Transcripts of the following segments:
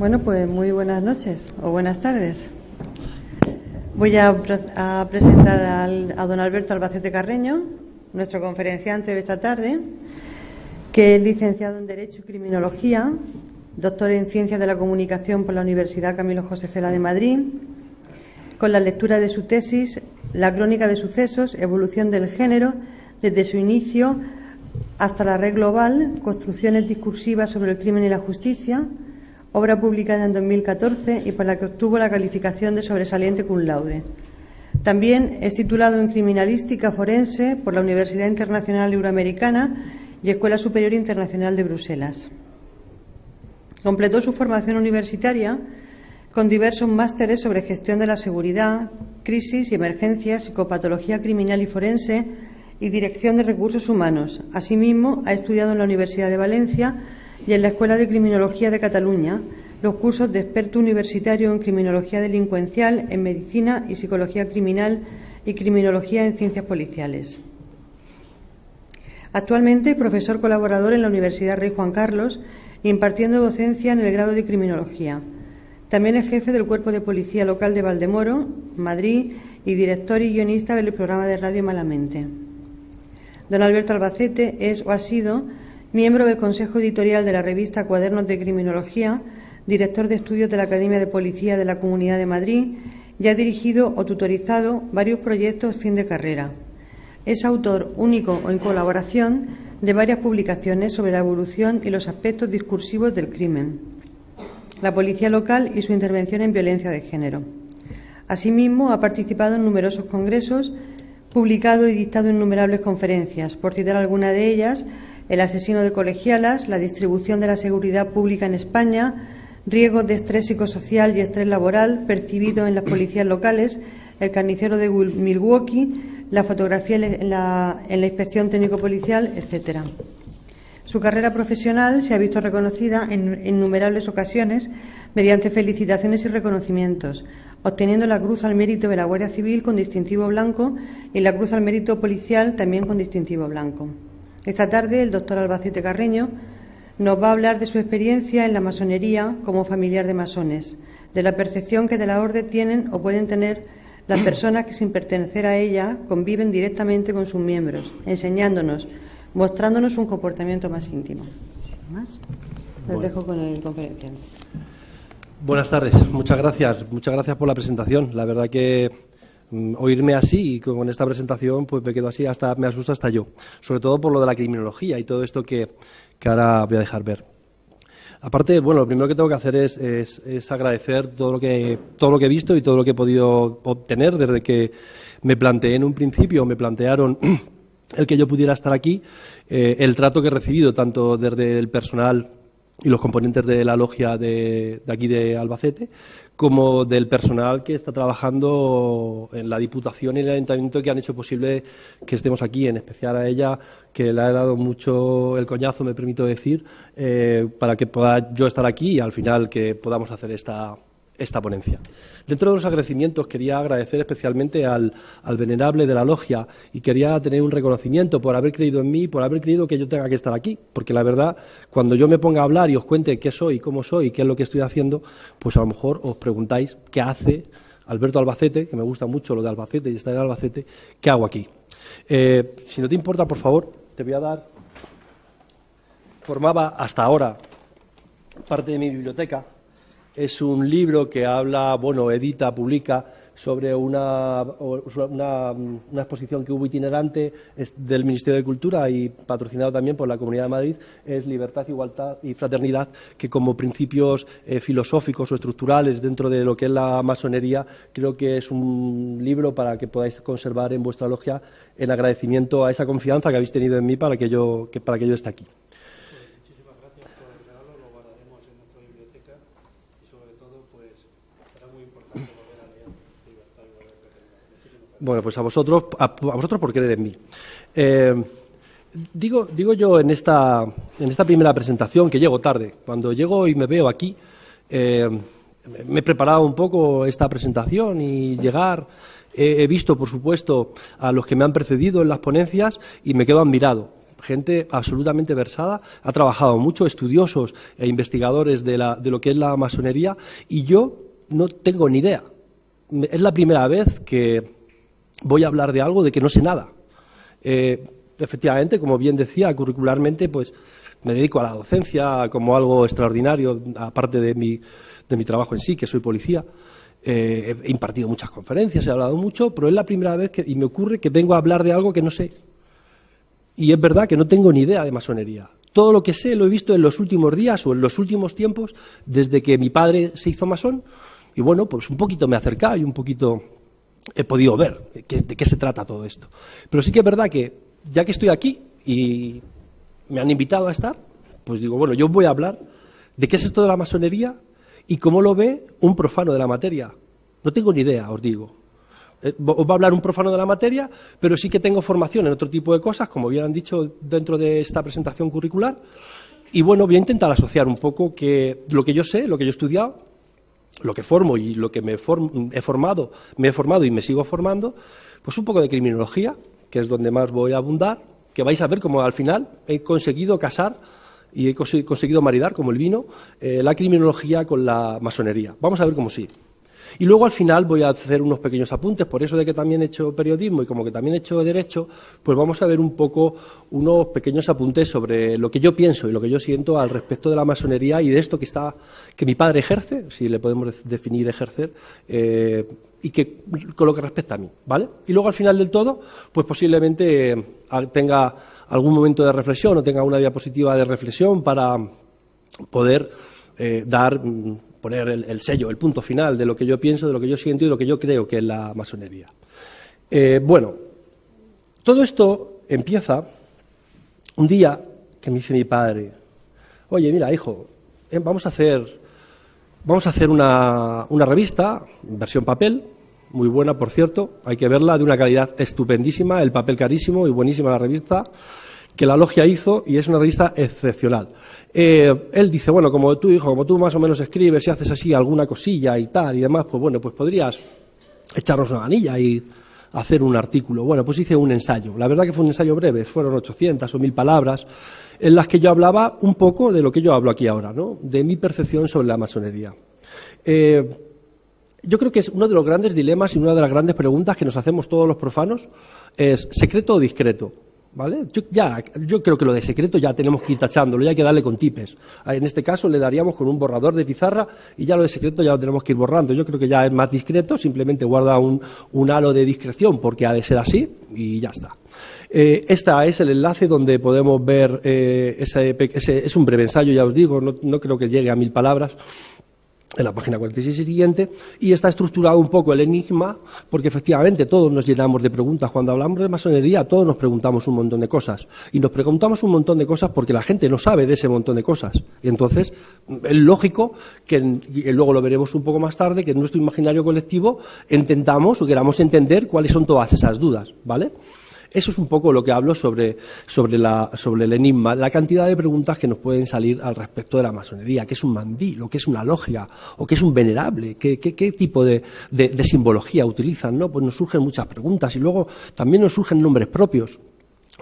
Bueno, pues muy buenas noches o buenas tardes. Voy a presentar a don Alberto Albacete Carreño, nuestro conferenciante de esta tarde, que es licenciado en Derecho y Criminología, doctor en Ciencias de la Comunicación por la Universidad Camilo José Cela de Madrid, con la lectura de su tesis La crónica de sucesos, evolución del género, desde su inicio hasta la red global, construcciones discursivas sobre el crimen y la justicia, obra publicada en 2014 y por la que obtuvo la calificación de sobresaliente cum laude. También es titulado en Criminalística Forense por la Universidad Internacional Euroamericana y Escuela Superior Internacional de Bruselas. Completó su formación universitaria con diversos másteres sobre gestión de la seguridad, crisis y emergencias, psicopatología criminal y forense y dirección de recursos humanos. Asimismo, ha estudiado en la Universidad de Valencia y en la Escuela de Criminología de Cataluña los cursos de experto universitario en criminología delincuencial, en medicina y psicología criminal y criminología en ciencias policiales. Actualmente, profesor colaborador en la Universidad Rey Juan Carlos, impartiendo docencia en el grado de criminología. También es jefe del Cuerpo de Policía Local de Valdemoro, Madrid, y director y guionista del programa de radio Malamente. Don Alberto Albacete es o ha sido miembro del Consejo Editorial de la revista Cuadernos de Criminología, director de estudios de la Academia de Policía de la Comunidad de Madrid y ha dirigido o tutorizado varios proyectos fin de carrera. Es autor único o en colaboración de varias publicaciones sobre la evolución y los aspectos discursivos del crimen, la policía local y su intervención en violencia de género. Asimismo, ha participado en numerosos congresos, publicado y dictado innumerables conferencias. Por citar alguna de ellas, El asesino de colegialas, la distribución de la seguridad pública en España, riesgos de estrés psicosocial y estrés laboral percibido en las policías locales, El carnicero de Milwaukee, la fotografía en la inspección técnico-policial, etcétera. Su carrera profesional se ha visto reconocida en innumerables ocasiones mediante felicitaciones y reconocimientos, obteniendo la Cruz al Mérito de la Guardia Civil con distintivo blanco y la Cruz al Mérito Policial también con distintivo blanco. Esta tarde el doctor Albacete Carreño nos va a hablar de su experiencia en la masonería como familiar de masones, de la percepción que de la orden tienen o pueden tener las personas que sin pertenecer a ella conviven directamente con sus miembros, enseñándonos, mostrándonos un comportamiento más íntimo. Sin más, les dejo con el conferenciante. Buenas tardes, muchas gracias por la presentación. La verdad que oírme así y con esta presentación pues me quedo así, hasta me asusta hasta yo, sobre todo por lo de la criminología y todo esto que ahora voy a dejar ver. Aparte, bueno, lo primero que tengo que hacer es agradecer todo lo que he visto y todo lo que he podido obtener desde que me planteé en un principio, me plantearon el que yo pudiera estar aquí, el trato que he recibido tanto desde el personal y los componentes de la logia de aquí de Albacete, como del personal que está trabajando en la Diputación y el Ayuntamiento, que han hecho posible que estemos aquí, en especial a ella, que le ha dado mucho el coñazo, me permito decir, para que pueda yo estar aquí y al final que podamos hacer esta ponencia. Dentro de los agradecimientos quería agradecer especialmente al venerable de la logia y quería tener un reconocimiento por haber creído en mí, por haber creído que yo tenga que estar aquí, porque la verdad, cuando yo me ponga a hablar y os cuente qué soy, cómo soy, qué es lo que estoy haciendo, pues a lo mejor os preguntáis qué hace Alberto Albacete, que me gusta mucho lo de Albacete y estar en Albacete, ¿qué hago aquí? Si no te importa, por favor, te voy a dar, formaba hasta ahora parte de mi biblioteca. Es un libro que habla, edita, publica sobre una exposición que hubo itinerante del Ministerio de Cultura y patrocinado también por la Comunidad de Madrid, es Libertad, Igualdad y Fraternidad, que como principios filosóficos o estructurales dentro de lo que es la masonería, creo que es un libro para que podáis conservar en vuestra logia en agradecimiento a esa confianza que habéis tenido en mí para que yo esté aquí. Bueno, pues a vosotros por creer en mí. Digo yo en esta primera presentación que llego tarde. Cuando llego y me veo aquí, me he preparado un poco esta presentación y llegar. He visto, por supuesto, a los que me han precedido en las ponencias y me quedo admirado. gente absolutamente versada, ha trabajado mucho, estudiosos e investigadores de lo que es la masonería, y yo no tengo ni idea. Es la primera vez que voy a hablar de algo de que no sé nada. Efectivamente, como bien decía, curricularmente, pues me dedico a la docencia como algo extraordinario, aparte de mi trabajo en sí, que soy policía. He impartido muchas conferencias, he hablado mucho, pero es la primera vez y me ocurre que vengo a hablar de algo que no sé. Y es verdad que no tengo ni idea de masonería. Todo lo que sé lo he visto en los últimos días o en los últimos tiempos, desde que mi padre se hizo masón, y bueno, pues un poquito me he acercado y un poquito he podido ver de qué se trata todo esto. Pero sí que es verdad que, ya que estoy aquí y me han invitado a estar, pues digo, bueno, yo voy a hablar de qué es esto de la masonería y cómo lo ve un profano de la materia. No tengo ni idea, os digo. Os va a hablar un profano de la materia, pero sí que tengo formación en otro tipo de cosas, como bien han dicho dentro de esta presentación curricular. Y bueno, voy a intentar asociar un poco lo que yo sé, lo que yo he estudiado, lo que formo y lo que me he formado y me sigo formando, pues un poco de criminología, que es donde más voy a abundar, que vais a ver cómo al final he conseguido casar y he conseguido maridar, como el vino, la criminología con la masonería. Vamos a ver cómo sí. Y luego al final voy a hacer unos pequeños apuntes, por eso de que también he hecho periodismo y como que también he hecho derecho, pues vamos a ver un poco unos pequeños apuntes sobre lo que yo pienso y lo que yo siento al respecto de la masonería y de esto que mi padre ejerce, si le podemos definir ejercer, y que con lo que respecta a mí, ¿vale? Y luego al final del todo, pues posiblemente tenga algún momento de reflexión o tenga una diapositiva de reflexión para poder poner el sello, el punto final de lo que yo pienso, de lo que yo siento y de lo que yo creo que es la masonería. Bueno, todo esto empieza un día que me dice mi padre, oye, mira, hijo, vamos a hacer una revista, versión papel, muy buena, por cierto, hay que verla, de una calidad estupendísima, el papel carísimo y buenísima la revista, que la logia hizo, y es una revista excepcional. Él dice, bueno, como tú, hijo, como tú más o menos escribes y haces así alguna cosilla y tal y demás, pues bueno, pues podrías echarnos una manilla y hacer un artículo. Bueno, pues hice un ensayo. La verdad que fue un ensayo breve, fueron 800 o 1000 palabras, en las que yo hablaba un poco de lo que yo hablo aquí ahora, ¿no? De mi percepción sobre la masonería. Yo creo que es uno de los grandes dilemas y una de las grandes preguntas que nos hacemos todos los profanos, es ¿secreto o discreto? ¿Vale? Yo creo que lo de secreto ya tenemos que ir tachándolo, ya hay que darle con tipes. En este caso le daríamos con un borrador de pizarra y ya lo de secreto ya lo tenemos que ir borrando. Yo creo que ya es más discreto, simplemente guarda un halo de discreción porque ha de ser así y ya está. Este es el enlace donde podemos ver, es un breve ensayo, ya os digo, no creo que llegue a 1000 palabras. En la página 46 y siguiente, y está estructurado un poco el enigma, porque efectivamente todos nos llenamos de preguntas. Cuando hablamos de masonería, todos nos preguntamos un montón de cosas. Y nos preguntamos un montón de cosas porque la gente no sabe de ese montón de cosas. Y entonces, es lógico que, y luego lo veremos un poco más tarde, que en nuestro imaginario colectivo intentamos o queramos entender cuáles son todas esas dudas, ¿vale? Eso es un poco lo que hablo sobre el enigma, la cantidad de preguntas que nos pueden salir al respecto de la masonería, qué es un mandil, o qué es una logia, o qué es un venerable, qué tipo de simbología utilizan, ¿no? Pues nos surgen muchas preguntas y luego también nos surgen nombres propios.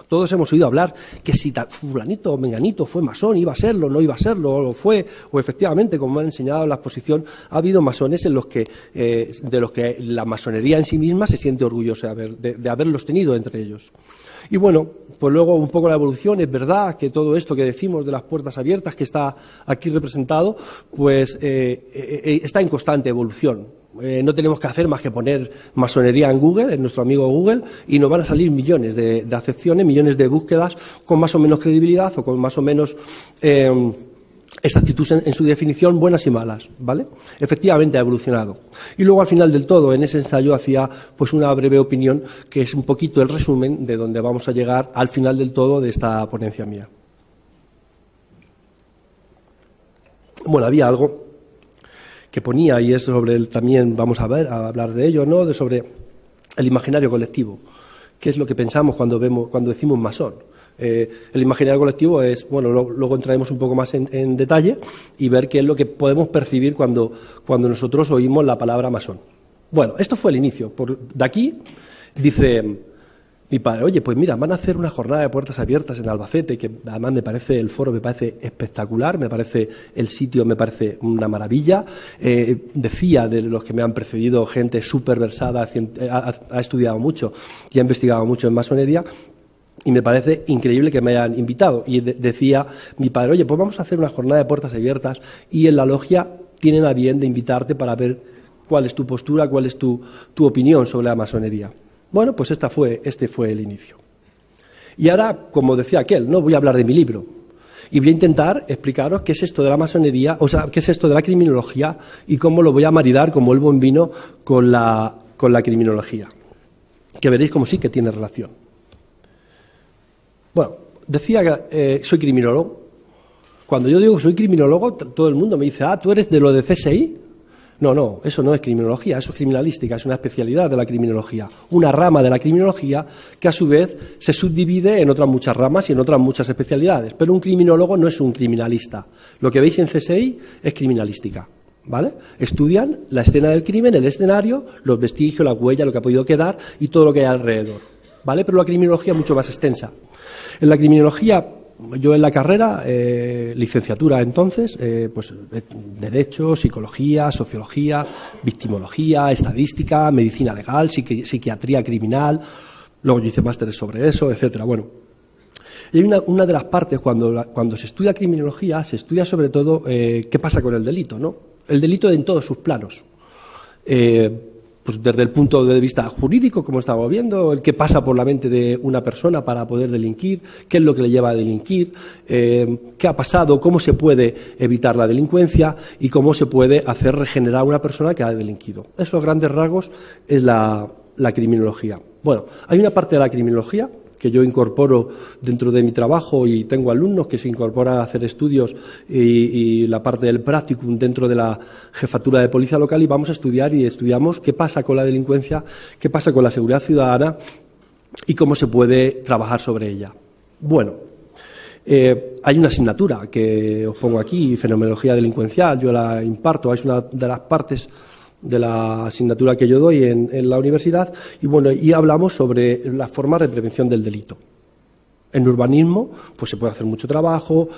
Todos hemos oído hablar que si fulanito o menganito fue masón, iba a serlo, no iba a serlo, o lo fue, o efectivamente, como me han enseñado en la exposición, ha habido masones de los que la masonería en sí misma se siente orgullosa de haberlos tenido entre ellos. Y bueno, pues luego un poco la evolución, es verdad que todo esto que decimos de las puertas abiertas, que está aquí representado, pues está en constante evolución. No tenemos que hacer más que poner masonería en Google, en nuestro amigo Google, y nos van a salir millones de acepciones, millones de búsquedas con más o menos credibilidad o con más o menos exactitud en su definición, buenas y malas, ¿vale? Efectivamente ha evolucionado. Y luego al final del todo, en ese ensayo hacía pues una breve opinión que es un poquito el resumen de donde vamos a llegar al final del todo de esta ponencia mía. Bueno, había algo que ponía, y es sobre también vamos a hablar de ello, ¿no? Sobre el imaginario colectivo. ¿Qué es lo que pensamos cuando decimos masón? El imaginario colectivo es, bueno, luego entraremos un poco más en detalle y ver qué es lo que podemos percibir cuando nosotros oímos la palabra masón. Bueno, esto fue el inicio. De aquí dice, mi padre, oye, pues mira, van a hacer una jornada de puertas abiertas en Albacete, que además me parece, el foro me parece espectacular, me parece el sitio, me parece una maravilla. Decía de los que me han precedido, gente súper versada, ha estudiado mucho y ha investigado mucho en masonería, y me parece increíble que me hayan invitado. Y decía mi padre, oye, pues vamos a hacer una jornada de puertas abiertas y en la logia tienen a bien de invitarte para ver cuál es tu postura, cuál es tu opinión sobre la masonería. Bueno, pues este fue el inicio. Y ahora, como decía aquel, no voy a hablar de mi libro. Y voy a intentar explicaros qué es esto de la masonería, o sea, qué es esto de la criminología y cómo lo voy a maridar como el buen vino con la criminología. Que veréis como sí que tiene relación. Bueno, decía que soy criminólogo. Cuando yo digo que soy criminólogo, todo el mundo me dice, ¿tú eres de lo de CSI? No, eso no es criminología, eso es criminalística, es una especialidad de la criminología, una rama de la criminología que a su vez se subdivide en otras muchas ramas y en otras muchas especialidades. Pero un criminólogo no es un criminalista. Lo que veis en CSI es criminalística, ¿vale? Estudian la escena del crimen, el escenario, los vestigios, la huella, lo que ha podido quedar y todo lo que hay alrededor, ¿vale? Pero la criminología es mucho más extensa. En la criminología, yo en la carrera, licenciatura entonces, pues Derecho, Psicología, Sociología, Victimología, Estadística, Medicina Legal, Psiquiatría Criminal, luego yo hice másteres sobre eso, etcétera. Bueno, y hay una de las partes, cuando se estudia criminología, se estudia sobre todo qué pasa con el delito, ¿no? El delito en todos sus planos. Pues desde el punto de vista jurídico, como estamos viendo, el qué pasa por la mente de una persona para poder delinquir, qué es lo que le lleva a delinquir, qué ha pasado, cómo se puede evitar la delincuencia y cómo se puede hacer regenerar a una persona que ha delinquido. Eso, a grandes rasgos, es la criminología. Bueno, hay una parte de la criminología que yo incorporo dentro de mi trabajo y tengo alumnos que se incorporan a hacer estudios y la parte del practicum dentro de la jefatura de policía local, y vamos a estudiar y estudiamos qué pasa con la delincuencia, qué pasa con la seguridad ciudadana y cómo se puede trabajar sobre ella. Bueno, hay una asignatura que os pongo aquí, fenomenología delincuencial, yo la imparto, es una de las partes de la asignatura que yo doy en la universidad, y bueno, y hablamos sobre las formas de prevención del delito. En urbanismo, pues se puede hacer mucho trabajo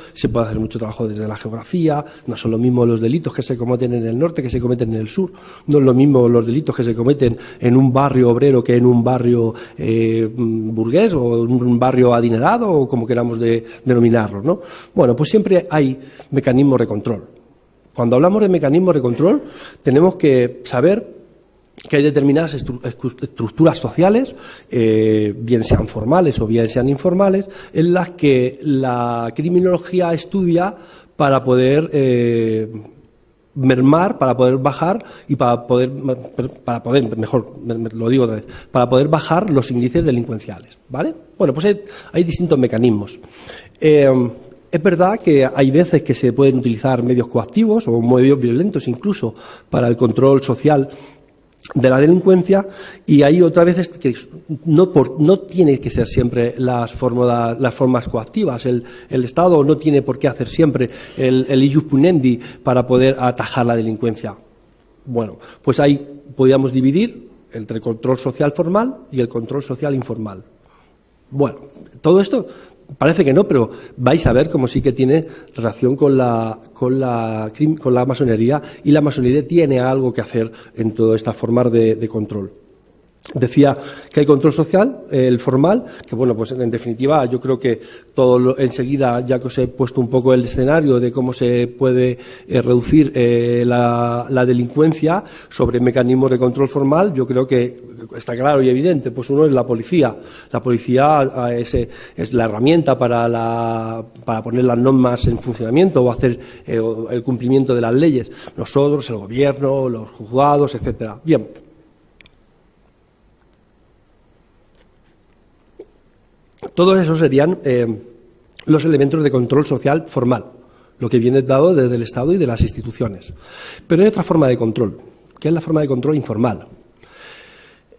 desde la geografía, no son lo mismo los delitos que se cometen en el norte que se cometen en el sur, no es lo mismo los delitos que se cometen en un barrio obrero que en un barrio burgués o en un barrio adinerado, o como queramos denominarlo, ¿no? Bueno, pues siempre hay mecanismos de control. Cuando hablamos de mecanismos de control, tenemos que saber que hay determinadas estructuras sociales, bien sean formales o bien sean informales, en las que la criminología estudia para poder mermar, para poder bajar y para poder bajar los índices delincuenciales, ¿vale? Bueno, pues hay distintos mecanismos. Es verdad que hay veces que se pueden utilizar medios coactivos o medios violentos incluso para el control social de la delincuencia, y hay otras veces que no tiene que ser siempre las formas coactivas. El Estado no tiene por qué hacer siempre el ius puniendi para poder atajar la delincuencia. Bueno, pues ahí podríamos dividir entre el control social formal y el control social informal. Bueno, todo esto parece que no, pero vais a ver cómo sí que tiene relación con la masonería, y la masonería tiene algo que hacer en todas estas formas de control. Decía que hay control social, el formal, que bueno, pues en definitiva yo creo que enseguida, ya que os he puesto un poco el escenario de cómo se puede reducir la delincuencia sobre mecanismos de control formal, yo creo que está claro y evidente. Pues uno es la policía. La policía es la herramienta para poner las normas en funcionamiento o hacer el cumplimiento de las leyes. Nosotros, el gobierno, los juzgados, etcétera. Bien. Todos esos serían los elementos de control social formal, lo que viene dado desde el Estado y de las instituciones. Pero hay otra forma de control, que es la forma de control informal.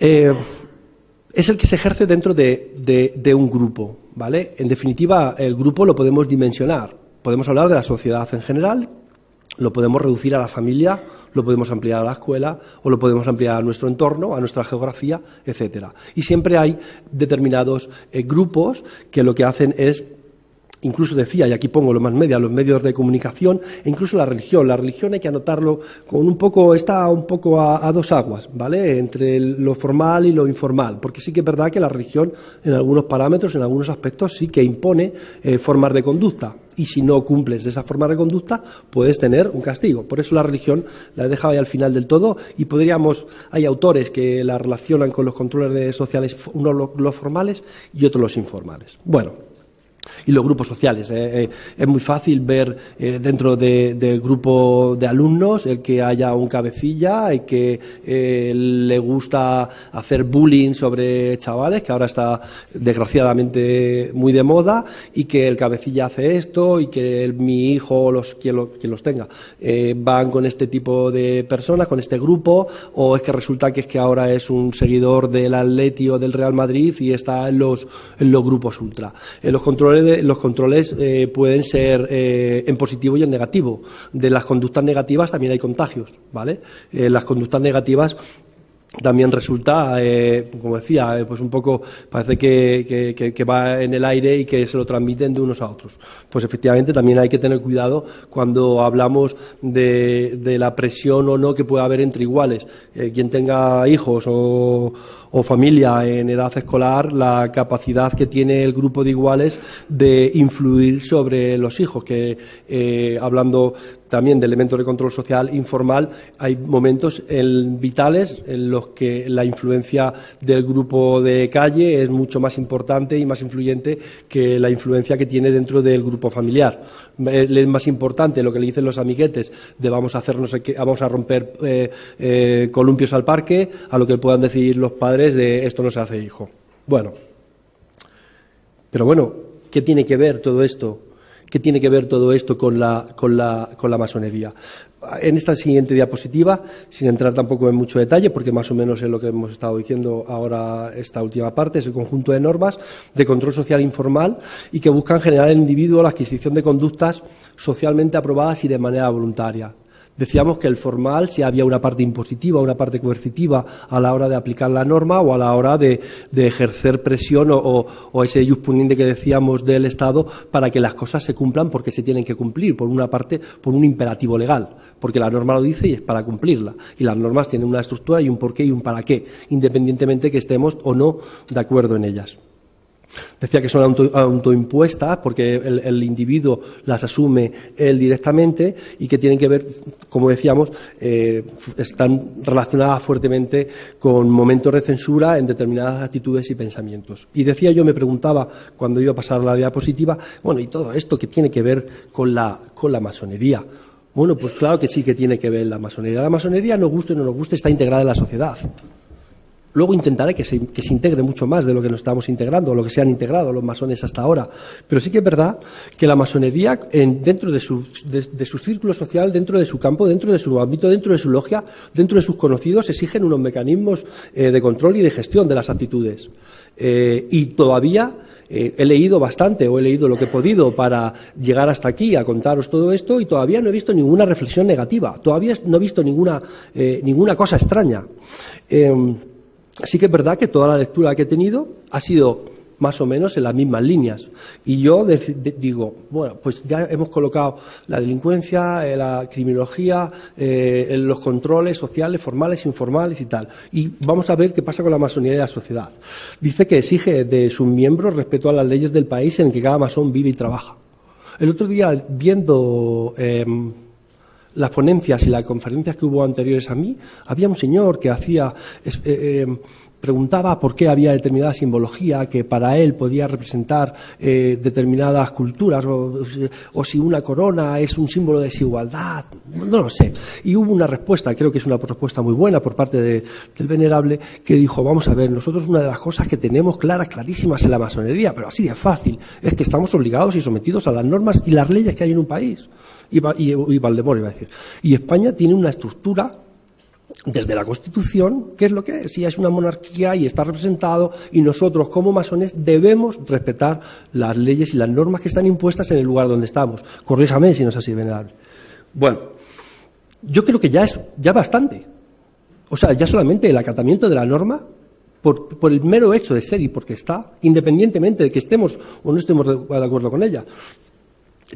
Es el que se ejerce dentro de un grupo, ¿vale? En definitiva, el grupo lo podemos dimensionar. Podemos hablar de la sociedad en general Lo podemos reducir a la familia, lo podemos ampliar a la escuela o lo podemos ampliar a nuestro entorno, a nuestra geografía, etcétera. Y siempre hay determinados grupos que lo que hacen es, incluso decía, y aquí pongo los más media, los medios de comunicación e incluso la religión. La religión hay que anotarlo con está un poco a dos aguas, ¿vale? Entre lo formal y lo informal, porque sí que es verdad que la religión en algunos parámetros, en algunos aspectos sí que impone formas de conducta. Y si no cumples de esa forma de conducta, puedes tener un castigo. Por eso la religión la he dejado ahí al final del todo y hay autores que la relacionan con los controles sociales, unos los formales y otros los informales. Bueno. Y los grupos sociales. Es muy fácil ver dentro del grupo de alumnos el que haya un cabecilla, el que le gusta hacer bullying sobre chavales, que ahora está desgraciadamente muy de moda, y que el cabecilla hace esto y que mi hijo, quien los tenga, van con este tipo de personas, con este grupo, o es que resulta que ahora es un seguidor del Atleti o del Real Madrid y está en los grupos ultra. Los controles pueden ser en positivo y en negativo. De las conductas negativas también hay contagios, ¿vale? Las conductas negativas también resulta, como decía, pues un poco parece que va en el aire y que se lo transmiten de unos a otros. Pues efectivamente también hay que tener cuidado cuando hablamos de la presión o no que pueda haber entre iguales. Quien tenga hijos o familia en edad escolar, la capacidad que tiene el grupo de iguales de influir sobre los hijos, que hablando también de elementos de control social informal, hay momentos vitales en los que la influencia del grupo de calle es mucho más importante y más influyente que la influencia que tiene dentro del grupo familiar. Es más importante lo que le dicen los amiguetes de vamos a romper columpios al parque, a lo que puedan decir los padres de esto no se hace, hijo. Pero bueno, ¿qué tiene que ver todo esto? ¿Qué tiene que ver todo esto con la masonería? En esta siguiente diapositiva, sin entrar tampoco en mucho detalle, porque más o menos es lo que hemos estado diciendo ahora esta última parte, es el conjunto de normas de control social informal y que buscan generar en el individuo la adquisición de conductas socialmente aprobadas y de manera voluntaria. Decíamos que el formal, si había una parte impositiva, una parte coercitiva a la hora de aplicar la norma o a la hora de ejercer presión o ese jus puniendi que decíamos del Estado para que las cosas se cumplan porque se tienen que cumplir, por una parte, por un imperativo legal, porque la norma lo dice y es para cumplirla. Y las normas tienen una estructura y un porqué y un para qué, independientemente que estemos o no de acuerdo en ellas. Decía que son autoimpuestas porque el individuo las asume él directamente y que tienen que ver, como decíamos, están relacionadas fuertemente con momentos de censura en determinadas actitudes y pensamientos. Y decía yo, me preguntaba cuando iba a pasar la diapositiva, bueno, ¿y todo esto qué tiene que ver con la masonería? Bueno, pues claro que sí que tiene que ver la masonería. La masonería, nos guste o no nos guste, está integrada en la sociedad. Luego intentaré que se integre mucho más de lo que nos estamos integrando, o lo que se han integrado los masones hasta ahora. Pero sí que es verdad que la masonería, dentro de su círculo social, dentro de su campo, dentro de su ámbito, dentro de su logia, dentro de sus conocidos, exigen unos mecanismos de control y de gestión de las actitudes. Y todavía he leído bastante, o he leído lo que he podido para llegar hasta aquí a contaros todo esto, y todavía no he visto ninguna reflexión negativa, todavía no he visto ninguna cosa extraña. Sí que es verdad que toda la lectura que he tenido ha sido más o menos en las mismas líneas. Y yo digo, bueno, pues ya hemos colocado la delincuencia, la criminología, los controles sociales, formales, informales y tal. Y vamos a ver qué pasa con la masonería y la sociedad. Dice que exige de sus miembros respeto a las leyes del país en el que cada masón vive y trabaja. El otro día, viendo las ponencias y las conferencias que hubo anteriores a mí, había un señor que preguntaba por qué había determinada simbología que para él podía representar determinadas culturas, o si una corona es un símbolo de desigualdad, no lo sé. Y hubo una respuesta, creo que es una respuesta muy buena por parte del venerable, que dijo, vamos a ver, nosotros una de las cosas que tenemos clarísimas en la masonería, pero así de fácil, es que estamos obligados y sometidos a las normas y las leyes que hay en un país. Y Valdemoro iba a decir. Y España tiene una estructura desde la Constitución, que es lo que es, si es una monarquía y está representado, y nosotros como masones debemos respetar las leyes y las normas que están impuestas en el lugar donde estamos. Corríjame si no es así, venerable. Bueno, yo creo que ya es bastante. O sea, ya solamente el acatamiento de la norma, por el mero hecho de ser y porque está, independientemente de que estemos o no estemos de acuerdo con ella.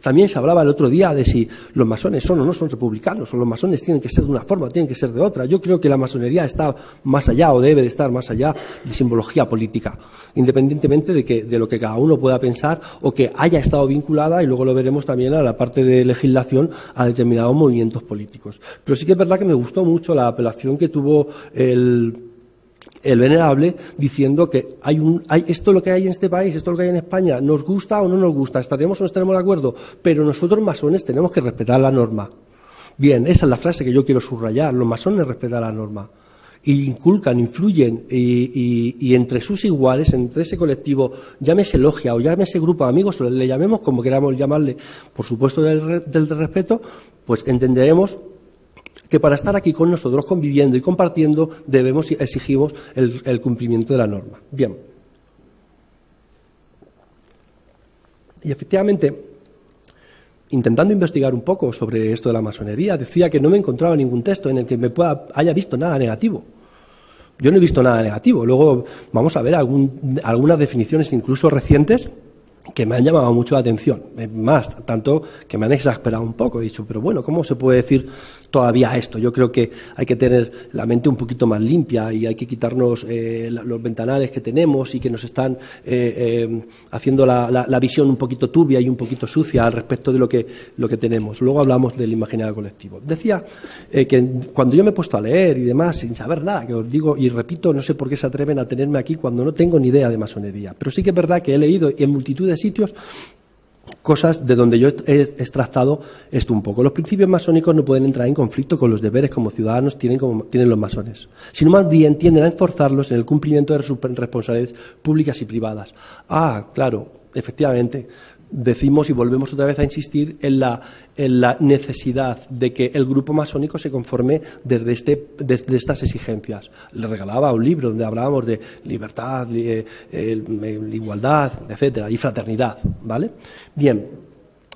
También se hablaba el otro día de si los masones son o no son republicanos, o los masones tienen que ser de una forma o tienen que ser de otra. Yo creo que la masonería está más allá, o debe de estar más allá, de simbología política, independientemente de lo que cada uno pueda pensar o que haya estado vinculada, y luego lo veremos también a la parte de legislación, a determinados movimientos políticos. Pero sí que es verdad que me gustó mucho la apelación que tuvo el venerable, diciendo que esto es lo que hay en este país, esto es lo que hay en España, nos gusta o no nos gusta, estaremos o no estaremos de acuerdo, pero nosotros masones tenemos que respetar la norma. Bien, esa es la frase que yo quiero subrayar, los masones respetan la norma. Y inculcan, influyen, y entre sus iguales, entre ese colectivo, llámese logia o llámese grupo de amigos, o le llamemos como queramos llamarle, por supuesto del respeto, pues entenderemos que para estar aquí con nosotros, conviviendo y compartiendo, exigimos el cumplimiento de la norma. Bien. Y efectivamente, intentando investigar un poco sobre esto de la masonería, decía que no me encontraba ningún texto en el que haya visto nada negativo. Yo no he visto nada negativo. Luego vamos a ver algunas definiciones, incluso recientes, que me han llamado mucho la atención. Más, tanto que me han exasperado un poco. He dicho, pero bueno, ¿cómo se puede decir todavía esto? Yo creo que hay que tener la mente un poquito más limpia y hay que quitarnos los ventanales que tenemos y que nos están haciendo la visión un poquito turbia y un poquito sucia al respecto de lo que tenemos. Luego hablamos del imaginario colectivo. Decía que cuando yo me he puesto a leer y demás, sin saber nada, que os digo y repito, no sé por qué se atreven a tenerme aquí cuando no tengo ni idea de masonería. Pero sí que es verdad que he leído en multitud de sitios cosas de donde yo he extractado esto un poco. Los principios masónicos no pueden entrar en conflicto con los deberes como ciudadanos tienen los masones, sino más bien tienden a esforzarlos en el cumplimiento de sus responsabilidades públicas y privadas. Claro, efectivamente, decimos y volvemos otra vez a insistir en la necesidad de que el grupo masónico se conforme desde estas exigencias. Le regalaba un libro donde hablábamos de libertad, igualdad, etcétera, y fraternidad, ¿vale? Bien.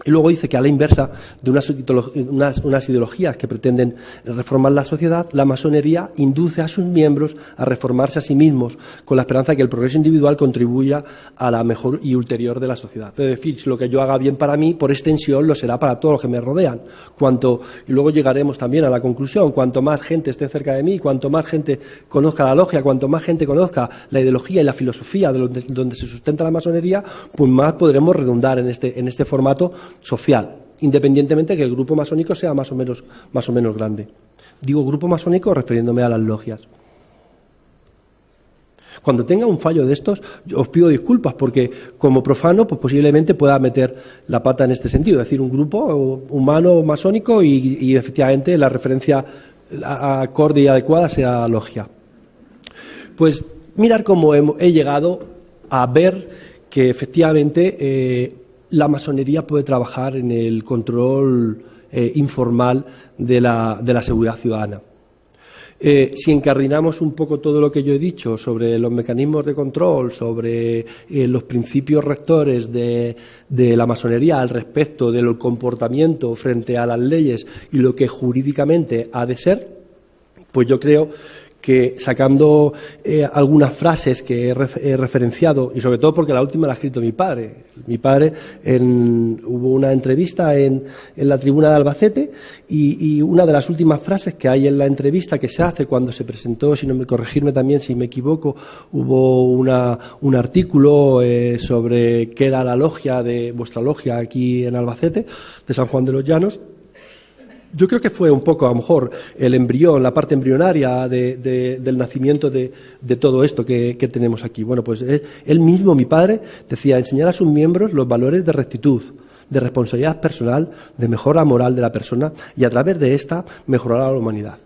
Y luego dice que a la inversa de unas ideologías que pretenden reformar la sociedad, la masonería induce a sus miembros a reformarse a sí mismos, con la esperanza de que el progreso individual contribuya a la mejor y ulterior de la sociedad. Es decir, si lo que yo haga bien para mí, por extensión, lo será para todos los que me rodean. Y luego llegaremos también a la conclusión, cuanto más gente esté cerca de mí, cuanto más gente conozca la logia, cuanto más gente conozca la ideología y la filosofía de donde se sustenta la masonería, pues más podremos redundar en este formato social, independientemente de que el grupo masónico sea más o menos grande. Digo grupo masónico refiriéndome a las logias. Cuando tenga un fallo de estos, os pido disculpas, porque como profano, pues posiblemente pueda meter la pata en este sentido, es decir, un grupo humano masónico y efectivamente la referencia acorde y adecuada sea logia. Pues mirar cómo he llegado a ver que efectivamente la masonería puede trabajar en el control informal de la seguridad ciudadana. Si encardinamos un poco todo lo que yo he dicho sobre los mecanismos de control, sobre los principios rectores de la masonería al respecto del comportamiento frente a las leyes y lo que jurídicamente ha de ser, pues yo creo que sacando algunas frases que he referenciado, y sobre todo porque la última la ha escrito mi padre. Mi padre hubo una entrevista en la tribuna de Albacete y una de las últimas frases que hay en la entrevista que se hace cuando se presentó, corregirme también si me equivoco, hubo un artículo sobre qué era la logia de vuestra logia aquí en Albacete, de San Juan de los Llanos. Yo creo que fue un poco, a lo mejor, el embrión, la parte embrionaria del nacimiento de todo esto que tenemos aquí. Bueno, pues él mismo, mi padre, decía enseñar a sus miembros los valores de rectitud, de responsabilidad personal, de mejora moral de la persona y a través de esta mejorar a la humanidad.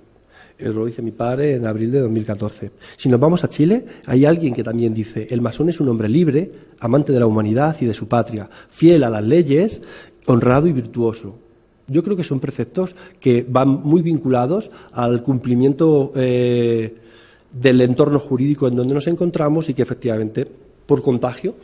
Eso lo dice mi padre en abril de 2014. Si nos vamos a Chile, hay alguien que también dice el masón es un hombre libre, amante de la humanidad y de su patria, fiel a las leyes, honrado y virtuoso. Yo creo que son preceptos que van muy vinculados al cumplimiento del entorno jurídico en donde nos encontramos y que efectivamente, por contagio,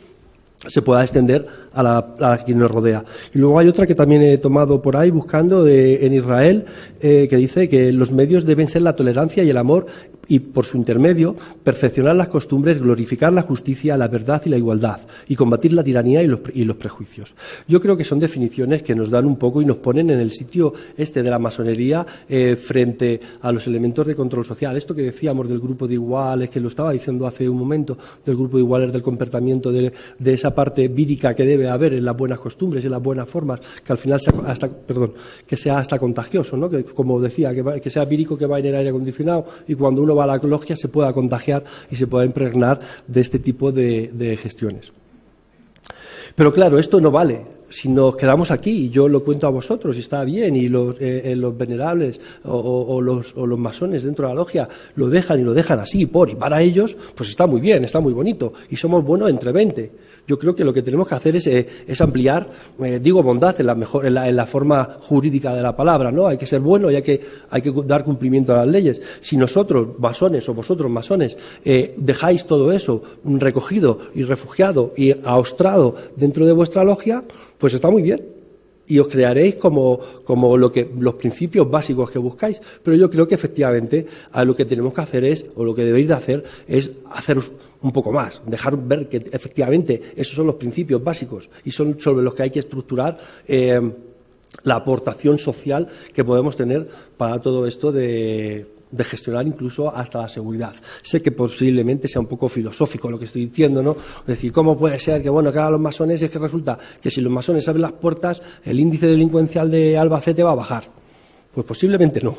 se pueda extender a quien nos rodea. Y luego hay otra que también he tomado por ahí buscando en Israel, que dice que los medios deben ser la tolerancia y el amor, y por su intermedio perfeccionar las costumbres, glorificar la justicia, la verdad y la igualdad, y combatir la tiranía y los prejuicios. Yo creo que son definiciones que nos dan un poco y nos ponen en el sitio de la masonería frente a los elementos de control social. Esto que decíamos del grupo de iguales, que lo estaba diciendo hace un momento, del grupo de iguales, del comportamiento, de esa parte vírica que debe haber en las buenas costumbres, en las buenas formas, que al final sea hasta contagioso, ¿no? Que, como decía, que sea vírico, que va en el aire acondicionado, y cuando uno va a la logia se pueda contagiar y se pueda impregnar de este tipo de gestiones. Pero claro, esto no vale. Si nos quedamos aquí y yo lo cuento a vosotros y está bien, y los venerables o los masones dentro de la logia lo dejan así por y para ellos, pues está muy bien, está muy bonito, y somos buenos entre 20. Yo creo que lo que tenemos que hacer es ampliar, digo bondad en la forma jurídica de la palabra, ¿no? Hay que ser bueno y hay que dar cumplimiento a las leyes. Si nosotros, masones, o vosotros, masones, dejáis todo eso recogido y refugiado y aostrado dentro de vuestra logia, pues está muy bien, y os crearéis como los principios básicos que buscáis. Pero yo creo que efectivamente lo que tenemos que hacer o lo que debéis de hacer es haceros un poco más, dejar ver que efectivamente esos son los principios básicos y son sobre los que hay que estructurar la aportación social que podemos tener para todo esto de gestionar incluso hasta la seguridad. Sé que posiblemente sea un poco filosófico lo que estoy diciendo, ¿no? Es decir, ¿cómo puede ser que hagan los masones? Es que resulta que si los masones abren las puertas, el índice delincuencial de Albacete va a bajar. Pues posiblemente no.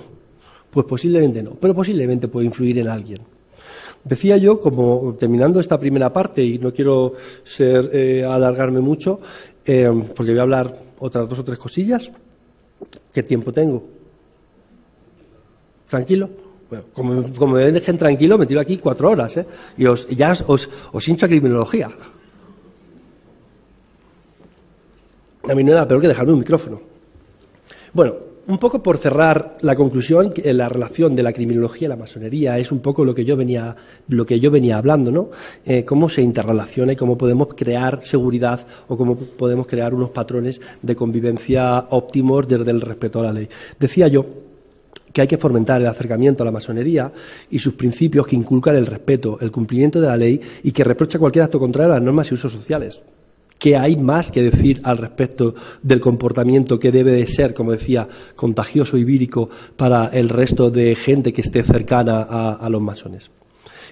Pero posiblemente puede influir en alguien. Decía yo, como terminando esta primera parte, y no quiero alargarme mucho, porque voy a hablar otras 2 o 3 cosillas. ¿Qué tiempo tengo? ¿Tranquilo? Bueno, como me dejen tranquilo, me tiro aquí 4 horas, y ya os hincho a criminología. A mí no era peor que dejarme un micrófono. Bueno, un poco por cerrar la conclusión, la relación de la criminología y la masonería es un poco lo que yo venía hablando, ¿no? Cómo se interrelaciona y cómo podemos crear seguridad o cómo podemos crear unos patrones de convivencia óptimos desde el respeto a la ley. Decía yo que hay que fomentar el acercamiento a la masonería y sus principios que inculcan el respeto, el cumplimiento de la ley y que reprocha cualquier acto contrario a las normas y usos sociales. ¿Qué hay más que decir al respecto del comportamiento que debe de ser, como decía, contagioso y vírico para el resto de gente que esté cercana a los masones?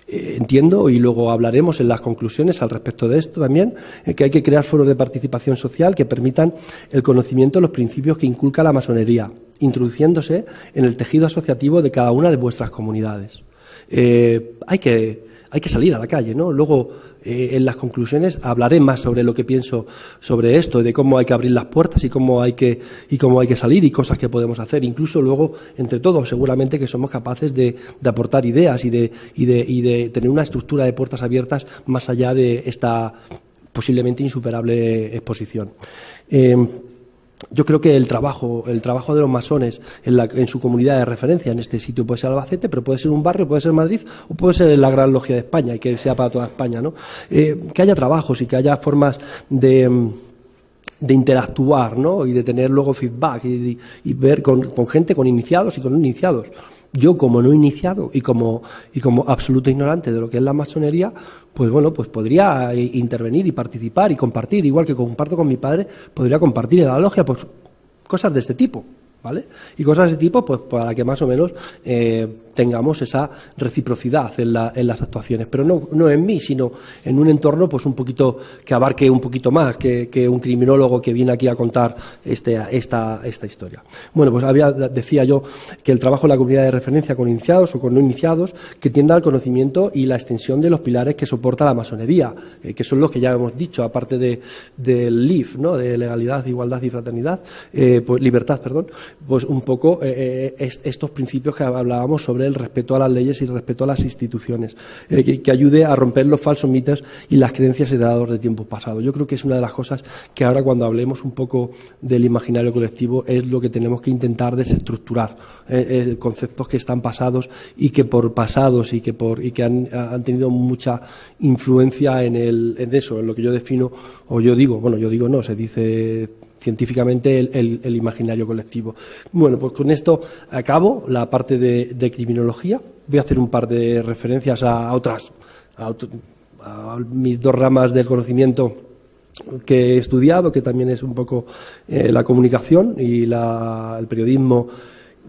Entiendo, y luego hablaremos en las conclusiones al respecto de esto también, que hay que crear foros de participación social que permitan el conocimiento de los principios que inculca la masonería, introduciéndose en el tejido asociativo de cada una de vuestras comunidades. Hay que salir a la calle, ¿no? Luego, en las conclusiones hablaré más sobre lo que pienso sobre esto, de cómo hay que abrir las puertas y cómo hay que salir y cosas que podemos hacer. Incluso luego, entre todos, seguramente que somos capaces de aportar ideas y de tener una estructura de puertas abiertas más allá de esta posiblemente insuperable exposición. Yo creo que el trabajo de los masones en su comunidad de referencia, en este sitio puede ser Albacete, pero puede ser un barrio, puede ser Madrid o puede ser la Gran Logia de España y que sea para toda España, ¿no? Que haya trabajos y que haya formas de interactuar, ¿no? Y de tener luego feedback y ver con gente, con iniciados y con no iniciados. Yo, como no iniciado y como absoluto ignorante de lo que es la masonería, pues bueno, pues podría intervenir y participar y compartir, igual que comparto con mi padre, podría compartir en la logia, pues cosas de este tipo, ¿vale? Y cosas de este tipo, pues para que más o menos tengamos esa reciprocidad en las actuaciones, pero no en mí, sino en un entorno pues un poquito que abarque un poquito más que un criminólogo que viene aquí a contar esta historia. Bueno, pues decía yo que el trabajo en la comunidad de referencia con iniciados o con no iniciados que tienda al conocimiento y la extensión de los pilares que soporta la masonería, que son los que ya hemos dicho, aparte del LIF, ¿no? De legalidad, igualdad y fraternidad, pues libertad, perdón. pues un poco estos principios que hablábamos sobre el respeto a las leyes y el respeto a las instituciones, que ayude a romper los falsos mitos y las creencias heredadas de tiempos pasados. Yo creo que es una de las cosas que ahora, cuando hablemos un poco del imaginario colectivo, es lo que tenemos que intentar desestructurar, conceptos que están pasados y que por pasados y que han tenido mucha influencia en eso, en lo que yo defino, o yo digo no, se dice científicamente el imaginario colectivo. Bueno, pues con esto acabo la parte de criminología. Voy a hacer un par de referencias a mis dos ramas del conocimiento que he estudiado, que también es un poco la comunicación y el periodismo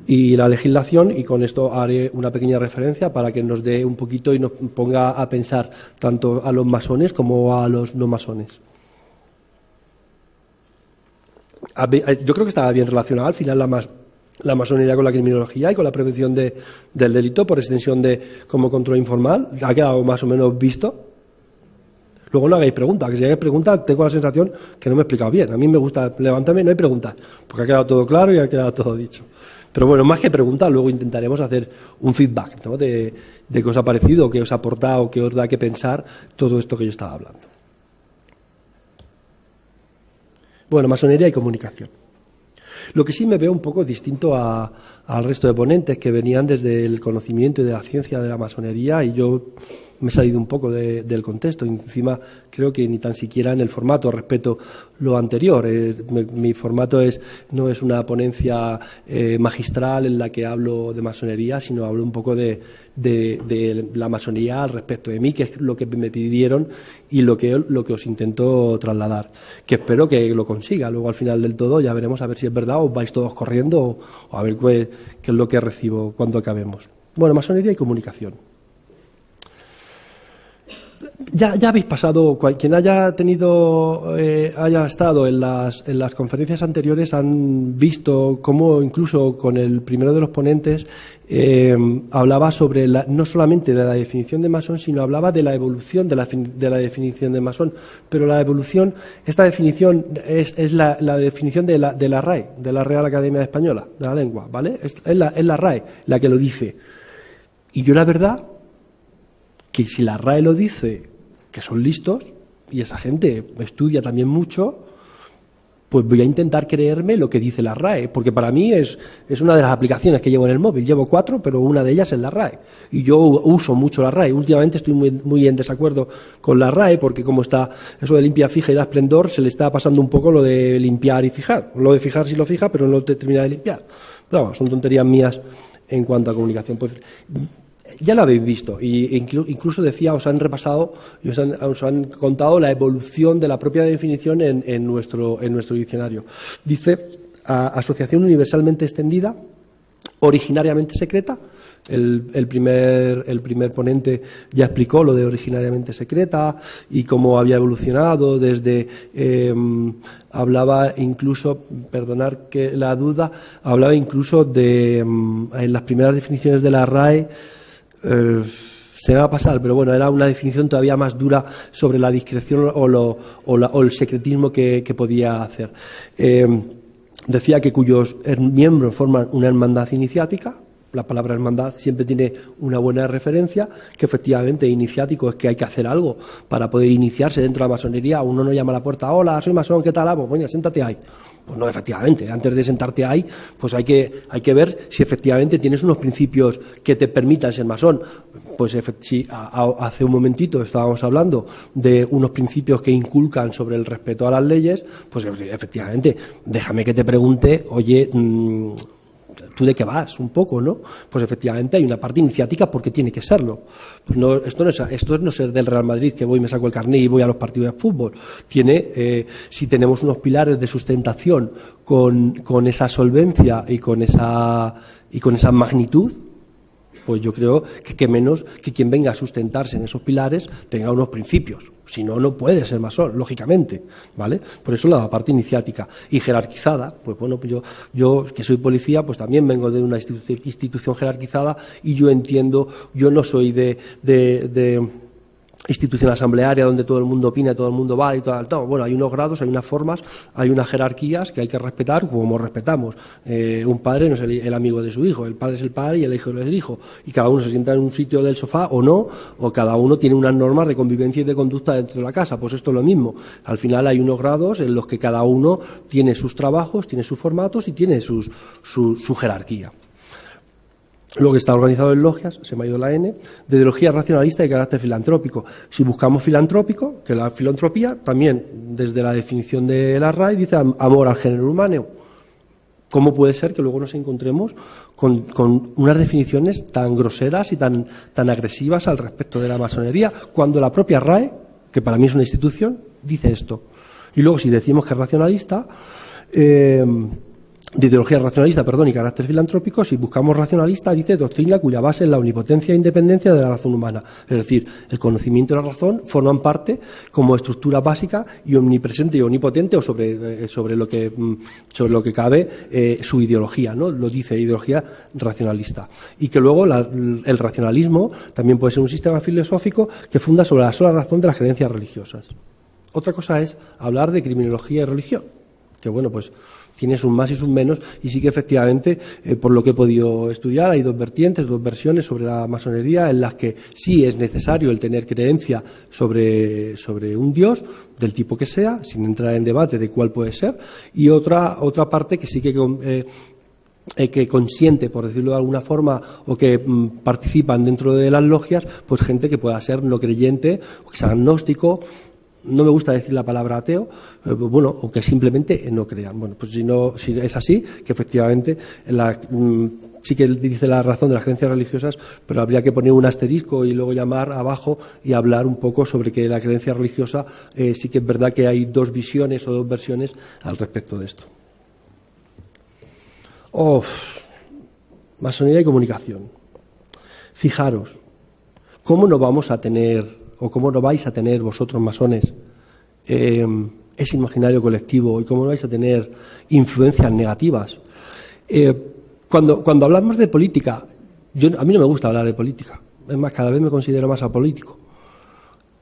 y la legislación, y con esto haré una pequeña referencia para que nos dé un poquito y nos ponga a pensar tanto a los masones como a los no masones. Yo creo que estaba bien relacionada al final la masonería con la criminología y con la prevención del delito por extensión de como control informal. Ha quedado más o menos visto. Luego no hagáis preguntas, que si hagáis preguntas tengo la sensación que no me he explicado bien. A mí me gusta levantarme, no hay preguntas, porque ha quedado todo claro y ha quedado todo dicho. Pero bueno, más que preguntas, luego intentaremos hacer un feedback, ¿no?, de qué os ha parecido, qué os ha aportado, qué os da que pensar todo esto que yo estaba hablando. Bueno, masonería y comunicación. Lo que sí me veo un poco distinto al resto de ponentes que venían desde el conocimiento y de la ciencia de la masonería, y yo me he salido un poco del contexto. Encima creo que ni tan siquiera en el formato respeto lo anterior. Mi formato no es una ponencia magistral en la que hablo de masonería, sino hablo un poco de la masonería al respecto de mí, que es lo que me pidieron y lo que os intento trasladar, que espero que lo consiga. Luego, al final del todo, ya veremos a ver si es verdad o vais todos corriendo o a ver qué es lo que recibo cuando acabemos. Bueno, masonería y comunicación. Ya habéis pasado, quien haya estado en las conferencias anteriores, han visto cómo incluso con el primero de los ponentes hablaba sobre no solamente de la definición de masón, sino hablaba de la evolución de la definición de masón. Pero la evolución, esta definición es la definición de la RAE, de la Real Academia Española de la Lengua, ¿vale? Es la RAE la que lo dice. Y yo, la verdad, que si la RAE lo dice, que son listos, y esa gente estudia también mucho, pues voy a intentar creerme lo que dice la RAE, porque para mí es una de las aplicaciones que llevo en el móvil. Llevo 4, pero una de ellas es la RAE. Y yo uso mucho la RAE. Últimamente estoy muy en desacuerdo con la RAE, porque como está eso de limpia, fija y da esplendor, se le está pasando un poco lo de limpiar y fijar. Lo de fijar sí lo fija, pero no te termina de limpiar. Pero bueno, son tonterías mías en cuanto a comunicación. Pues ya lo habéis visto, y incluso decía, os han repasado y os han contado la evolución de la propia definición en nuestro diccionario. Dice: asociación universalmente extendida, originariamente secreta. El primer ponente ya explicó lo de originariamente secreta y cómo había evolucionado desde hablaba incluso, perdonar que la duda, hablaba incluso de en las primeras definiciones de la RAE. Se me va a pasar, pero bueno, era una definición todavía más dura sobre la discreción o el secretismo que podía hacer. Decía que cuyos miembros forman una hermandad iniciática. La palabra hermandad siempre tiene una buena referencia, que efectivamente iniciático es que hay que hacer algo para poder iniciarse dentro de la masonería. Uno no llama a la puerta: hola, soy masón, ¿qué tal? Pues bueno, siéntate ahí. Pues no, efectivamente, antes de sentarte ahí, pues hay que ver si efectivamente tienes unos principios que te permitan ser masón. Pues si hace un momentito estábamos hablando de unos principios que inculcan sobre el respeto a las leyes, pues efectivamente, déjame que te pregunte, oye, ¿tú de qué vas? Un poco, ¿no? Pues efectivamente hay una parte iniciática porque tiene que serlo. Pues no, esto es no ser del Real Madrid, que voy y me saco el carné y voy a los partidos de fútbol. Si tenemos unos pilares de sustentación con esa solvencia y con esa magnitud, pues yo creo que menos que quien venga a sustentarse en esos pilares tenga unos principios. Si no, no puede ser masón, lógicamente, ¿vale? Por eso la parte iniciática y jerarquizada. Pues bueno, yo que soy policía, pues también vengo de una institución jerarquizada, y yo entiendo, yo no soy de institución asamblearia donde todo el mundo opina, todo el mundo va y tal. No, bueno, hay unos grados, hay unas formas, hay unas jerarquías que hay que respetar como respetamos. Un padre no es el amigo de su hijo, el padre es el padre y el hijo es el hijo. Y cada uno se sienta en un sitio del sofá o no, o cada uno tiene unas normas de convivencia y de conducta dentro de la casa. Pues esto es lo mismo. Al final hay unos grados en los que cada uno tiene sus trabajos, tiene sus formatos y tiene su jerarquía. Luego está organizado en logias, se me ha ido la N, de ideología racionalista y de carácter filantrópico. Si buscamos filantrópico, que la filantropía también, desde la definición de la RAE, dice amor al género humano. ¿Cómo puede ser que luego nos encontremos con unas definiciones tan groseras y tan agresivas al respecto de la masonería, cuando la propia RAE, que para mí es una institución, dice esto? Y luego, si decimos que es racionalista, de ideología racionalista, y carácter filantrópico, si buscamos racionalista, dice doctrina cuya base es la omnipotencia e independencia de la razón humana. Es decir, el conocimiento y la razón forman parte como estructura básica y omnipresente y omnipotente, o sobre lo que cabe su ideología, ¿no? Lo dice ideología racionalista. Y que luego el racionalismo también puede ser un sistema filosófico que funda sobre la sola razón de las creencias religiosas. Otra cosa es hablar de criminología y religión, que bueno, pues tiene sus más y sus menos, y sí que efectivamente, por lo que he podido estudiar, hay dos vertientes, dos versiones sobre la masonería, en las que sí es necesario el tener creencia sobre un dios, del tipo que sea, sin entrar en debate de cuál puede ser, y otra parte que sí que consiente, por decirlo de alguna forma, o que participan dentro de las logias, pues gente que pueda ser no creyente, o que sea agnóstico. No me gusta decir la palabra ateo, o que simplemente no crean. Bueno, pues si es así, que efectivamente sí que dice la razón de las creencias religiosas, pero habría que poner un asterisco y luego llamar abajo y hablar un poco sobre que la creencia religiosa sí que es verdad que hay dos visiones o dos versiones al respecto de esto. Masonería y comunicación. Fijaros, ¿cómo no vamos a tener, o cómo no vais a tener vosotros masones, ese imaginario colectivo, y cómo no vais a tener influencias negativas? Cuando hablamos de política, a mí no me gusta hablar de política, es más, cada vez me considero más apolítico.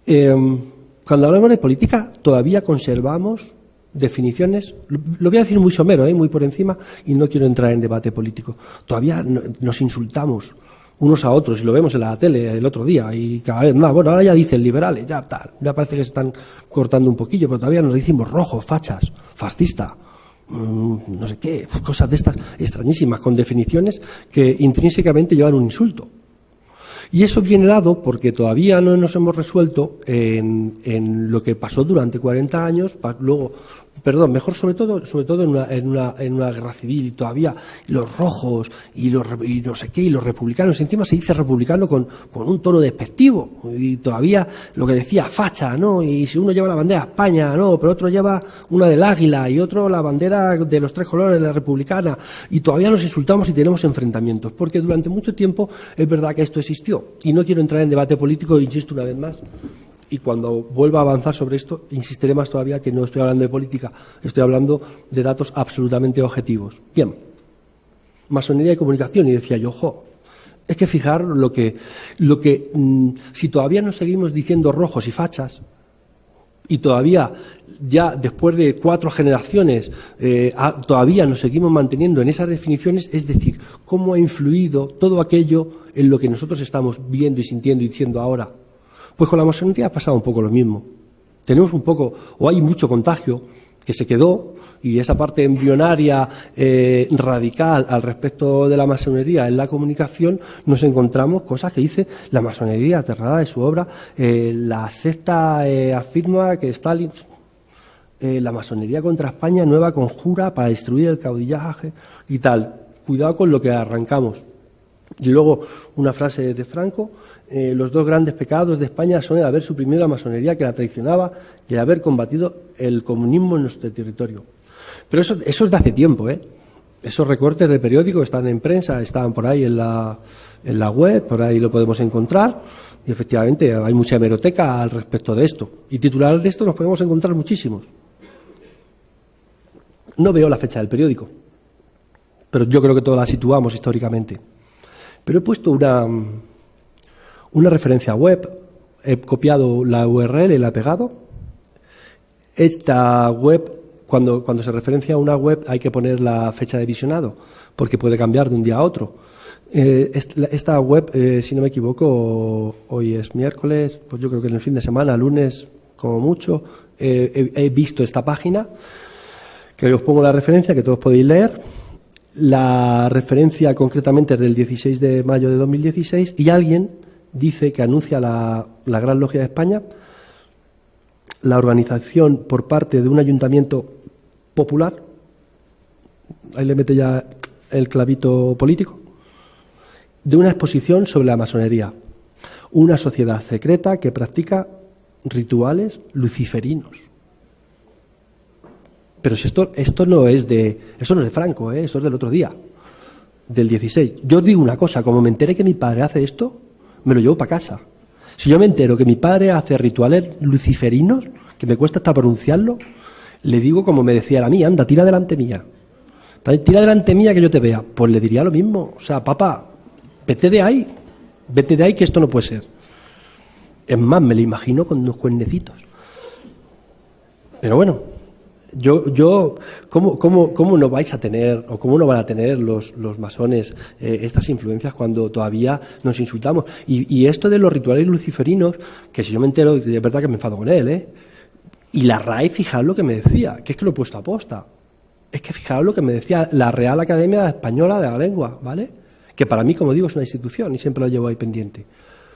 Cuando hablamos de política, todavía conservamos definiciones, lo voy a decir muy somero, muy por encima, y no quiero entrar en debate político. Todavía nos insultamos unos a otros, y lo vemos en la tele el otro día, y cada vez más. Bueno, ahora ya dicen liberales, ya parece que se están cortando un poquillo, pero todavía nos decimos rojos, fachas, fascista, no sé qué, cosas de estas extrañísimas, con definiciones que intrínsecamente llevan un insulto. Y eso viene dado porque todavía no nos hemos resuelto en lo que pasó durante 40 años, mejor sobre todo en una guerra civil, y todavía los rojos y no sé qué, y los republicanos, encima se dice republicano con un tono despectivo, y todavía lo que decía facha, ¿no? Y si uno lleva la bandera de España, no, pero otro lleva una del águila y otro la bandera de los tres colores de la republicana, y todavía nos insultamos y tenemos enfrentamientos, porque durante mucho tiempo es verdad que esto existió, y no quiero entrar en debate político, insisto una vez más. Y cuando vuelva a avanzar sobre esto, insistiré más todavía que no estoy hablando de política, estoy hablando de datos absolutamente objetivos. Bien, masonería y comunicación, y decía yo, es que fijar lo que si todavía nos seguimos diciendo rojos y fachas, y todavía, ya después de 4 generaciones, todavía nos seguimos manteniendo en esas definiciones, es decir, cómo ha influido todo aquello en lo que nosotros estamos viendo y sintiendo y diciendo ahora. Pues con la masonería ha pasado un poco lo mismo. Tenemos un poco, o hay mucho contagio que se quedó, y esa parte embrionaria radical al respecto de la masonería en la comunicación, nos encontramos cosas que dice la masonería aterrada de su obra. La secta afirma que Stalin, la masonería contra España, nueva conjura para destruir el caudillaje y tal. Cuidado con lo que arrancamos. Y luego una frase de Franco: los dos grandes pecados de España son el haber suprimido la masonería que la traicionaba y el haber combatido el comunismo en nuestro territorio. Pero eso es de hace tiempo, Esos recortes de periódico están en prensa, están por ahí en la web, por ahí lo podemos encontrar, y efectivamente hay mucha hemeroteca al respecto de esto. Y titulares de esto nos podemos encontrar muchísimos. No veo la fecha del periódico, pero yo creo que todos la situamos históricamente. Pero he puesto una referencia web He copiado la URL y la he pegado. Esta web, cuando se referencia a una web, hay que poner la fecha de visionado, porque puede cambiar de un día a otro. Esta web, si no me equivoco, hoy es miércoles, pues yo creo que en el fin de semana, lunes, como mucho, he visto esta página, que os pongo la referencia, que todos podéis leer. La referencia concretamente es del 16 de mayo de 2016 y alguien dice que anuncia la Gran Logia de España, la organización por parte de un ayuntamiento popular, ahí le mete ya el clavito político, de una exposición sobre la masonería, una sociedad secreta que practica rituales luciferinos. Pero si esto no es de Franco, esto es del otro día, del 16. Yo os digo una cosa, como me enteré que mi padre hace esto, me lo llevo para casa. Si yo me entero que mi padre hace rituales luciferinos, que me cuesta hasta pronunciarlo, le digo como me decía a mí, anda, tira delante mía. Tira delante mía que yo te vea. Pues le diría lo mismo. O sea, papá, vete de ahí que esto no puede ser. Es más, me lo imagino con unos cuernecitos. Pero bueno, ¿cómo no vais a tener, o cómo no van a tener los masones estas influencias cuando todavía nos insultamos? Y esto de los rituales luciferinos, que si yo me entero, de verdad que me enfado con él, Y la RAE, fijaos lo que me decía, que es que lo he puesto a posta. Es que fijaos lo que me decía la Real Academia Española de la Lengua, ¿vale? Que para mí, como digo, es una institución y siempre lo llevo ahí pendiente.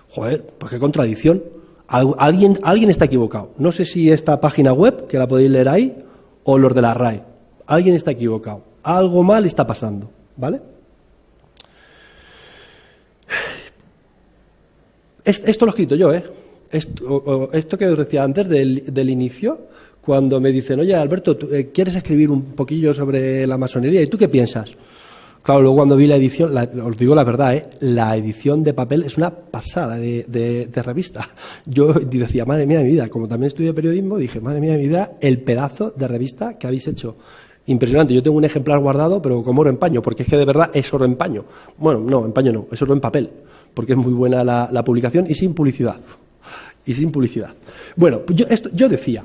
Joder, pues qué contradicción. Alguien está equivocado. No sé si esta página web, que la podéis leer ahí, o los de la RAE. Alguien está equivocado. Algo mal está pasando, ¿vale? Esto lo he escrito yo, Esto que os decía antes del inicio, cuando me dicen, oye, Alberto, ¿quieres escribir un poquillo sobre la masonería? ¿Y tú qué piensas? Claro, luego cuando vi la edición, os digo la verdad, la edición de papel es una pasada de revista. Yo decía, madre mía de mi vida, como también estudié periodismo, dije, madre mía de mi vida, el pedazo de revista que habéis hecho. Impresionante. Yo tengo un ejemplar guardado, pero como oro en paño, porque es que de verdad es oro en paño. Bueno, no, en paño no, es oro en papel, porque es muy buena la publicación y sin publicidad. Bueno, yo decía,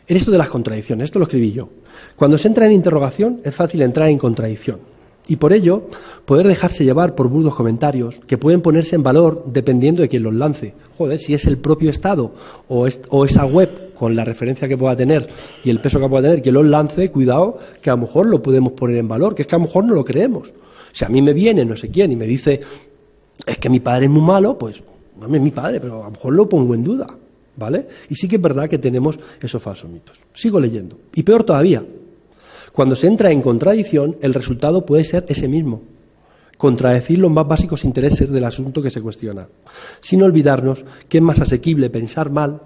en esto de las contradicciones, esto lo escribí yo. Cuando se entra en interrogación, es fácil entrar en contradicción. Y por ello, poder dejarse llevar por burdos comentarios que pueden ponerse en valor dependiendo de quién los lance. Joder, si es el propio Estado o esa web con la referencia que pueda tener y el peso que pueda tener, que los lance, cuidado, que a lo mejor lo podemos poner en valor, que es que a lo mejor no lo creemos. Si a mí me viene no sé quién y me dice, es que mi padre es muy malo, pues no es mi padre, pero a lo mejor lo pongo en duda, ¿vale? Y sí que es verdad que tenemos esos falsos mitos. Sigo leyendo. Y peor todavía, cuando se entra en contradicción, el resultado puede ser ese mismo. Contradecir los más básicos intereses del asunto que se cuestiona. Sin olvidarnos que es más asequible pensar mal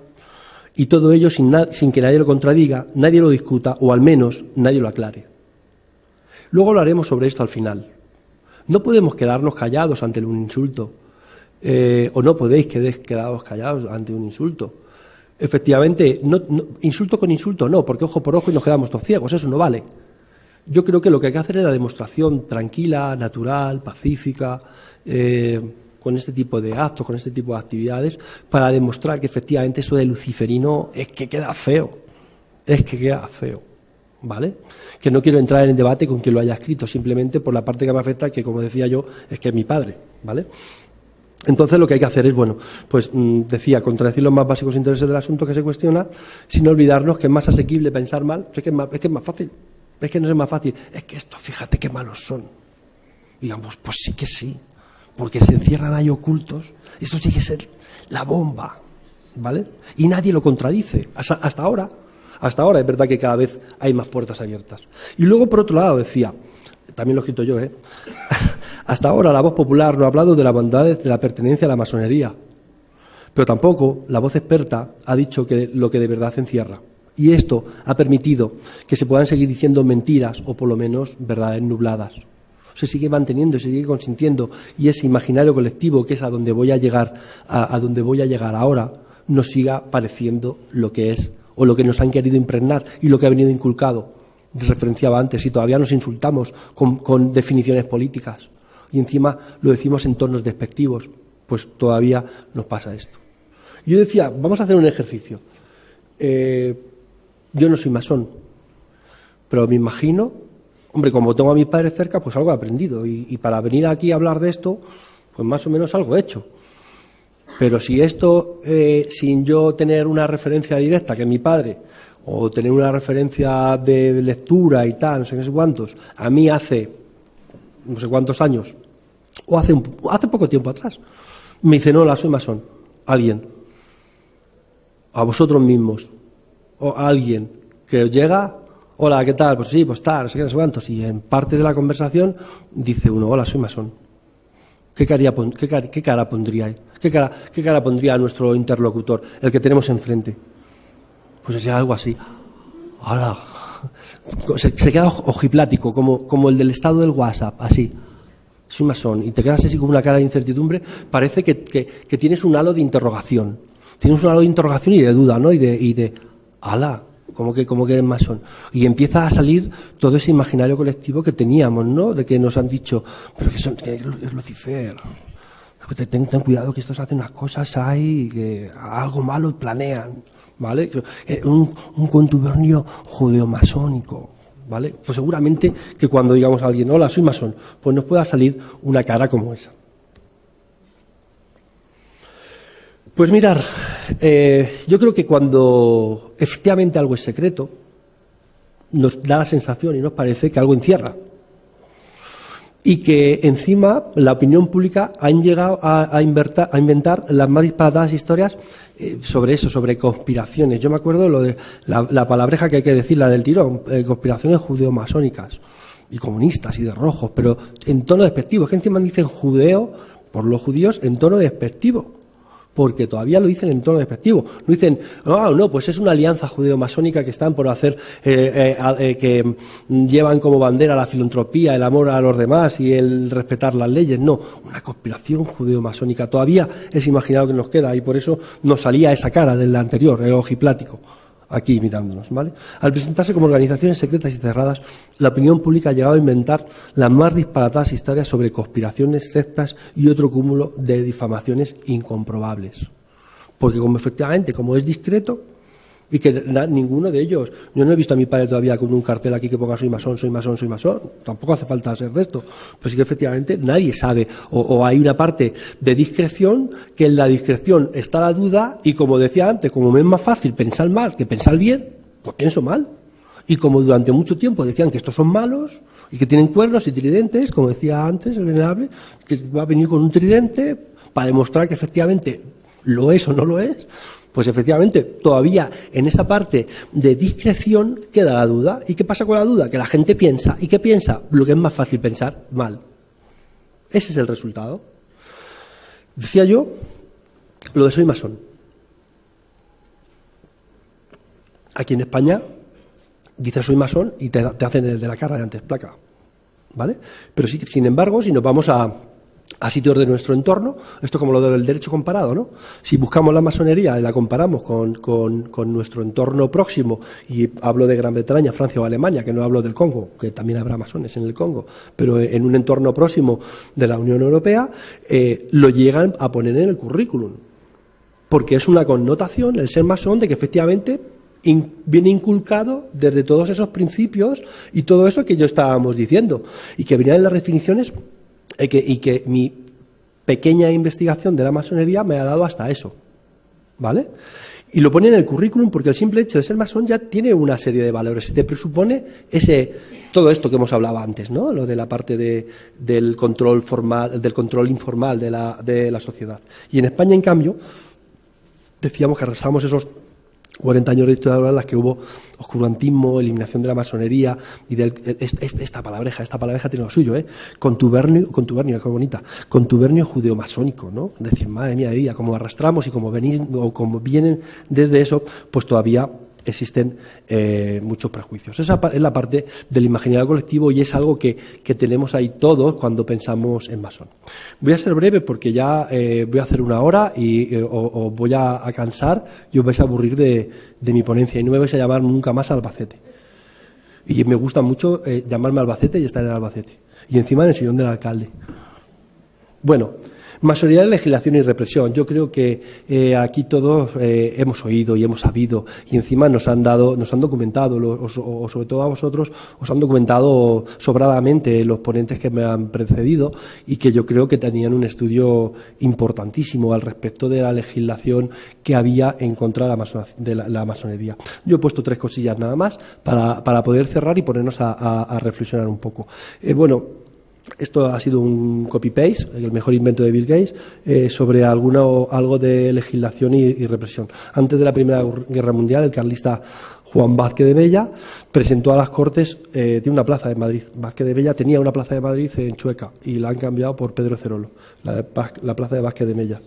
y todo ello sin que nadie lo contradiga, nadie lo discuta o al menos nadie lo aclare. Luego hablaremos sobre esto al final. No podemos quedarnos callados ante un insulto. O no podéis quedaros callados ante un insulto. Efectivamente, insulto con insulto no, porque ojo por ojo y nos quedamos todos ciegos, eso no vale. Yo creo que lo que hay que hacer es la demostración tranquila, natural, pacífica, con este tipo de actos, con este tipo de actividades, para demostrar que efectivamente eso de luciferino es que queda feo, ¿vale? Que no quiero entrar en debate con quien lo haya escrito, simplemente por la parte que me afecta, que como decía yo, es que es mi padre, ¿vale? Entonces lo que hay que hacer es, decía, contradecir los más básicos intereses del asunto que se cuestiona, sin olvidarnos que es más asequible pensar mal, es que es más fácil, es que no es más fácil, es que estos, fíjate qué malos son. Digamos, pues sí que sí, porque se encierran ahí ocultos, esto tiene que ser la bomba, ¿vale? Y nadie lo contradice, hasta ahora es verdad que cada vez hay más puertas abiertas. Y luego, por otro lado, decía, también lo he escrito yo, hasta ahora la voz popular no ha hablado de las bondades de la pertenencia a la masonería, pero tampoco la voz experta ha dicho lo que de verdad encierra. Y esto ha permitido que se puedan seguir diciendo mentiras o por lo menos verdades nubladas. Se sigue manteniendo, se sigue consintiendo y ese imaginario colectivo que es a donde voy a llegar ahora nos siga pareciendo lo que es o lo que nos han querido impregnar y lo que ha venido inculcado. Referenciaba antes, y todavía nos insultamos con definiciones políticas y encima lo decimos en tonos despectivos, pues todavía nos pasa esto. Yo decía, vamos a hacer un ejercicio. Yo no soy masón, pero me imagino, hombre, como tengo a mis padres cerca, pues algo he aprendido. Y para venir aquí a hablar de esto, pues más o menos algo he hecho. Pero si esto, sin yo tener una referencia directa, que es mi padre, o tener una referencia de lectura y tal, no sé qué cuántos, a mí hace no sé cuántos años, o hace poco tiempo atrás, me dice, no, soy masón, alguien, a vosotros mismos, o a alguien que os llega, hola, ¿qué tal? Pues sí, pues tal, no sé qué, no sé cuántos, y en parte de la conversación dice uno, hola, soy masón. ¿Qué cara pondría? ¿Qué cara pondría a nuestro interlocutor, el que tenemos enfrente? Pues sería algo así. ¡Hala! Se queda ojiplático, como el del estado del WhatsApp, así. Soy masón. Y te quedas así con una cara de incertidumbre. Parece que tienes un halo de interrogación. Tienes un halo de interrogación y de duda, ¿no? Y de ¡hala! Como que eres masón. Y empieza a salir todo ese imaginario colectivo que teníamos, ¿no? De que nos han dicho, pero que es Lucifer. Ten cuidado que estos hacen unas cosas ahí, que algo malo planean. ¿Vale? Un contubernio judeo-masónico, ¿vale? Pues seguramente que cuando digamos a alguien, hola, soy masón, pues nos pueda salir una cara como esa. Pues mirar, yo creo que cuando efectivamente algo es secreto, nos da la sensación y nos parece que algo encierra. Y que encima la opinión pública ha llegado a inventar las más disparatadas historias sobre eso, sobre conspiraciones. Yo me acuerdo lo de la palabreja que hay que decir, la del tirón, conspiraciones judeo-masónicas y comunistas y de rojos, pero en tono despectivo. Es que encima dicen judeo por los judíos en tono despectivo, porque todavía lo dicen en tono despectivo. No dicen, no, pues es una alianza judeo-masónica que están por hacer, que llevan como bandera la filantropía, el amor a los demás y el respetar las leyes. No, una conspiración judeo-masónica. Todavía es imaginado que nos queda y por eso nos salía esa cara del anterior, el ojiplático, aquí mirándonos, ¿vale? Al presentarse como organizaciones secretas y cerradas, la opinión pública ha llegado a inventar las más disparatadas historias sobre conspiraciones, sectas y otro cúmulo de difamaciones incomprobables. Porque efectivamente, como es discreto, y que ninguno de ellos, yo no he visto a mi padre todavía con un cartel aquí que ponga soy masón, soy masón, soy masón, tampoco hace falta ser de esto, pues sí que efectivamente nadie sabe, o hay una parte de discreción, que en la discreción está la duda, y como decía antes, como me es más fácil pensar mal que pensar bien, pues pienso mal. Y como durante mucho tiempo decían que estos son malos, y que tienen cuernos y tridentes, como decía antes el venerable, que va a venir con un tridente para demostrar que efectivamente lo es o no lo es, pues efectivamente, todavía en esa parte de discreción queda la duda. ¿Y qué pasa con la duda? Que la gente piensa. ¿Y qué piensa? Lo que es más fácil pensar, mal. Ese es el resultado. Decía yo lo de soy masón. Aquí en España dices soy masón y te hacen el de la cara de antes placa. ¿Vale? Pero sí, sin embargo, si nos vamos a sitios de nuestro entorno, esto como lo del derecho comparado, ¿no? Si buscamos la masonería y la comparamos con nuestro entorno próximo, y hablo de Gran Bretaña, Francia o Alemania, que no hablo del Congo, que también habrá masones en el Congo, pero en un entorno próximo de la Unión Europea, lo llegan a poner en el currículum, porque es una connotación el ser masón de que efectivamente viene inculcado desde todos esos principios y todo eso que yo estábamos diciendo, y que venían en las definiciones. Y que mi pequeña investigación de la masonería me ha dado hasta eso, ¿vale? Y lo pone en el currículum porque el simple hecho de ser masón ya tiene una serie de valores. Te presupone todo esto que hemos hablado antes, ¿no? Lo de la parte del control formal, del control informal de la sociedad. Y en España, en cambio, decíamos que arrastramos esos 40 años de dictadura en las que hubo oscurantismo, eliminación de la masonería y esta palabreja tiene lo suyo, contubernio, qué bonita, contubernio judeo-masónico, ¿no? Es decir, madre mía de vida, como arrastramos y como vienen desde eso, pues todavía existen muchos prejuicios. Esa es la parte del imaginario colectivo y es algo que tenemos ahí todos cuando pensamos en masón. Voy a ser breve porque ya voy a hacer una hora y os voy a cansar y os vais a aburrir de mi ponencia y no me vais a llamar nunca más a Albacete. Y me gusta mucho llamarme Albacete y estar en Albacete. Y encima en el sillón del alcalde. Bueno, Masonería, legislación y represión. Yo creo que aquí todos hemos oído y hemos sabido, y encima nos han documentado, o sobre todo a vosotros, os han documentado sobradamente los ponentes que me han precedido, y que yo creo que tenían un estudio importantísimo al respecto de la legislación que había en contra de la masonería. Yo he puesto 3 cosillas nada más para poder cerrar y ponernos a reflexionar un poco. Esto ha sido un copy-paste, el mejor invento de Bill Gates, sobre algo de legislación y represión. Antes de la Primera Guerra Mundial, el carlista Juan Vázquez de Bella presentó a las Cortes, tiene una plaza en Madrid. Vázquez de Bella tenía una plaza de Madrid en Chueca y la han cambiado por Pedro Cerolo, la plaza de Vázquez de Bella.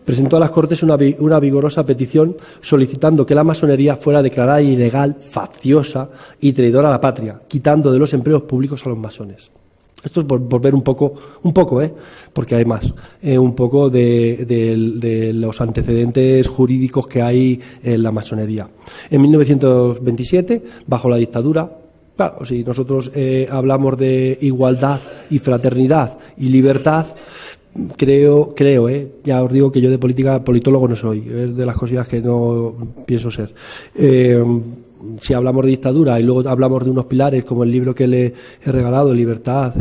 Presentó a las Cortes una vigorosa petición solicitando que la masonería fuera declarada ilegal, facciosa y traidora a la patria, quitando de los empleos públicos a los masones. Esto es por ver un poco, porque hay más, un poco de los antecedentes jurídicos que hay en la masonería. En 1927, bajo la dictadura, claro, si nosotros hablamos de igualdad y fraternidad y libertad, creo, ya os digo que yo de politólogo no soy, es de las cosillas que no pienso ser. Si hablamos de dictadura y luego hablamos de unos pilares como el libro que le he regalado, libertad,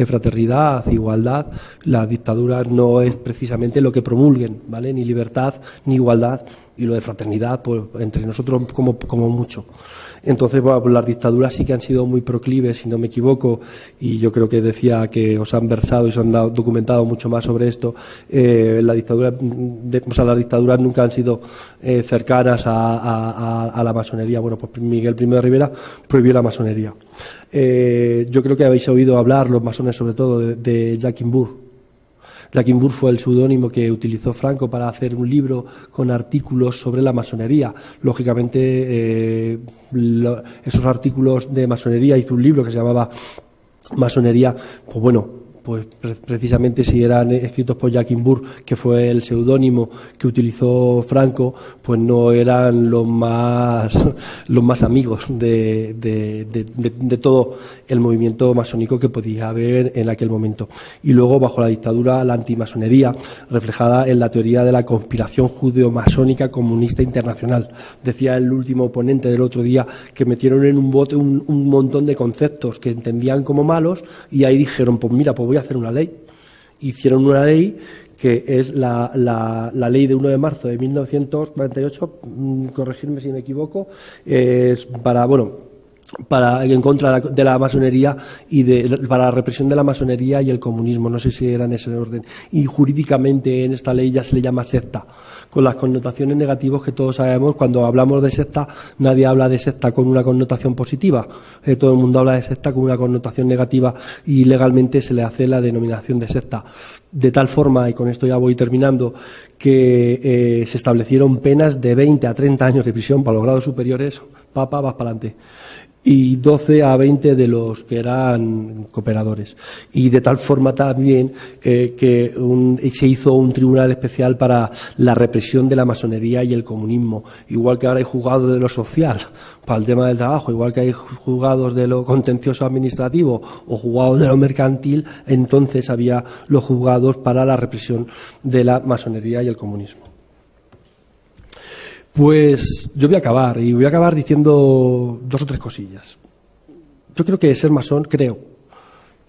fraternidad, igualdad, la dictadura no es precisamente lo que promulguen, ¿vale? Ni libertad, ni igualdad, y lo de fraternidad, pues entre nosotros como mucho. Entonces, bueno, pues las dictaduras sí que han sido muy proclives, si no me equivoco, y yo creo que decía que os han versado y os han documentado mucho más sobre esto. Las dictaduras nunca han sido cercanas a la masonería. Bueno, pues Miguel I de Rivera prohibió la masonería. Yo creo que habéis oído hablar, los masones sobre todo, de Jacques Imbourg. Jacques Imbourg fue el seudónimo que utilizó Franco para hacer un libro con artículos sobre la masonería. Lógicamente, esos artículos de masonería, hizo un libro que se llamaba Masonería, pues bueno, pues precisamente si eran escritos por Jacques Imbourg, que fue el seudónimo que utilizó Franco, pues no eran los más amigos de todo el movimiento masónico que podía haber en aquel momento. Y luego, bajo la dictadura, la antimasonería, reflejada en la teoría de la conspiración judeo-masónica comunista internacional. Decía el último ponente del otro día que metieron en un bote un montón de conceptos que entendían como malos, y ahí dijeron, pues mira, pues voy a hacer una ley. Hicieron una ley que es la ley de 1 de marzo de 1948, corregirme si me equivoco, es para en contra de la masonería y para la represión de la masonería y el comunismo, no sé si era en ese orden. Y jurídicamente en esta ley ya se le llama secta, con las connotaciones negativas que todos sabemos. Cuando hablamos de secta, nadie habla de secta con una connotación positiva, todo el mundo habla de secta con una connotación negativa, y legalmente se le hace la denominación de secta. De tal forma, y con esto ya voy terminando, que se establecieron penas de 20 a 30 años de prisión para los grados superiores, vas para adelante, y 12 a 20 de los que eran cooperadores. Y de tal forma también que se hizo un tribunal especial para la represión de la masonería y el comunismo. Igual que ahora hay juzgados de lo social para el tema del trabajo, igual que hay juzgados de lo contencioso administrativo o juzgados de lo mercantil, entonces había los juzgados para la represión de la masonería y el comunismo. Pues yo voy a acabar diciendo 2 o 3 cosillas. Yo creo que ser masón, creo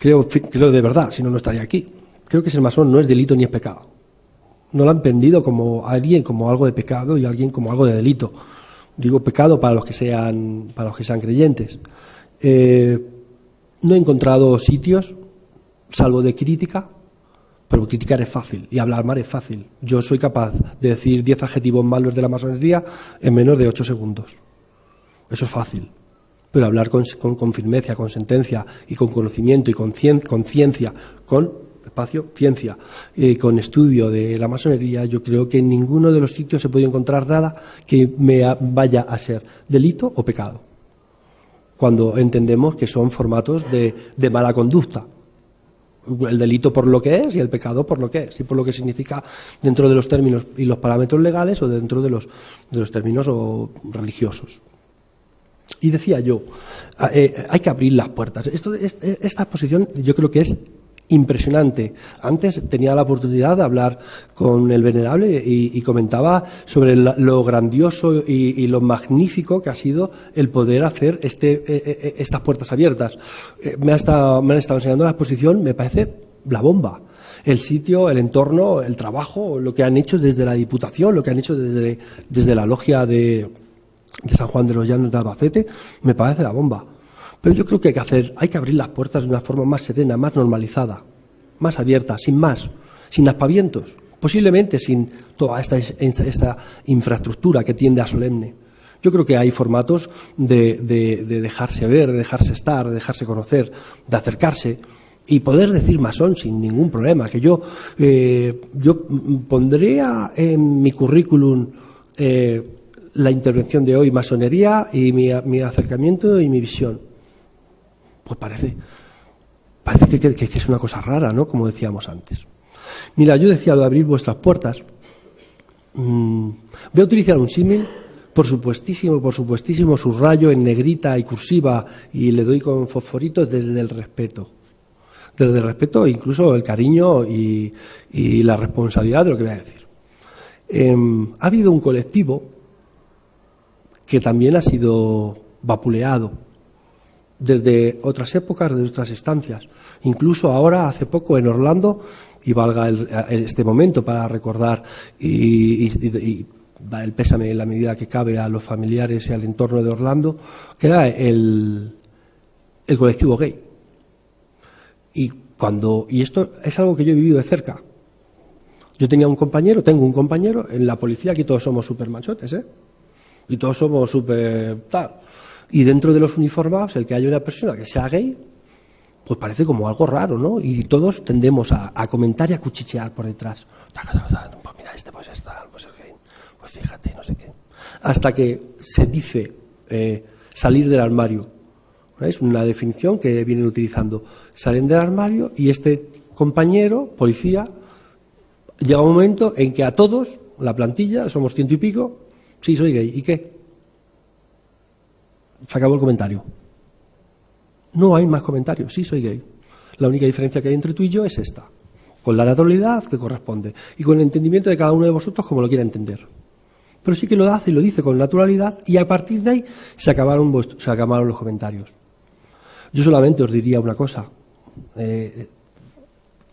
de verdad, si no, no estaría aquí. Creo que ser masón no es delito ni es pecado. No lo han vendido como alguien como algo de pecado y alguien como algo de delito. Digo pecado para los que sean creyentes. No he encontrado sitios, salvo de crítica. Pero criticar es fácil y hablar mal es fácil. Yo soy capaz de decir 10 adjetivos malos de la masonería en menos de 8 segundos. Eso es fácil. Pero hablar con firmeza, con sentencia y con conocimiento y con ciencia, con ciencia, con estudio de la masonería, yo creo que en ninguno de los sitios se puede encontrar nada que me vaya a ser delito o pecado. Cuando entendemos que son formatos de mala conducta. El delito por lo que es y el pecado por lo que es y por lo que significa dentro de los términos y los parámetros legales o dentro de los términos religiosos. Y decía yo, hay que abrir las puertas. Esta exposición yo creo que es impresionante. Antes tenía la oportunidad de hablar con el venerable y comentaba sobre lo grandioso y lo magnífico que ha sido el poder hacer estas puertas abiertas. Me han estado enseñando la exposición, me parece la bomba. El sitio, el entorno, el trabajo, lo que han hecho desde la Diputación, lo que han hecho desde la logia de San Juan de los Llanos de Albacete, me parece la bomba. Pero yo creo que hay que abrir las puertas de una forma más serena, más normalizada, más abierta, sin aspavientos, posiblemente sin toda esta infraestructura que tiende a solemne. Yo creo que hay formatos de dejarse ver, de dejarse estar, de dejarse conocer, de acercarse y poder decir masón sin ningún problema. Que yo pondría en mi currículum la intervención de hoy, masonería y mi acercamiento y mi visión. Pues parece que es una cosa rara, ¿no? Como decíamos antes. Mira, yo decía lo de abrir vuestras puertas. Voy a utilizar un símil, por supuestísimo, subrayo en negrita y cursiva, y le doy con fosforitos desde el respeto. Desde el respeto, incluso el cariño y la responsabilidad de lo que voy a decir. Ha habido un colectivo que también ha sido vapuleado desde otras épocas, desde otras estancias. Incluso ahora, hace poco, en Orlando, y valga este momento para recordar y dar el pésame en la medida que cabe a los familiares y al entorno de Orlando, que era el colectivo gay. Y esto es algo que yo he vivido de cerca. Yo tengo un compañero en la policía, aquí todos somos súper machotes, y todos somos súper tal. Y dentro de los uniformados, el que haya una persona que sea gay, pues parece como algo raro, ¿no? Y todos tendemos a comentar y a cuchichear por detrás. Pues mira, pues es gay, pues fíjate, no sé qué. Hasta que se dice salir del armario. Es una definición que vienen utilizando. Salen del armario y este compañero, policía, llega un momento en que a todos, la plantilla, somos 100 y pico, sí, soy gay, ¿y qué? Se acabó el comentario. No hay más comentarios. Sí, soy gay. La única diferencia que hay entre tú y yo es esta, con la naturalidad que corresponde y con el entendimiento de cada uno de vosotros como lo quiera entender. Pero sí que lo hace y lo dice con naturalidad, y a partir de ahí se acabaron los comentarios. Yo solamente os diría una cosa,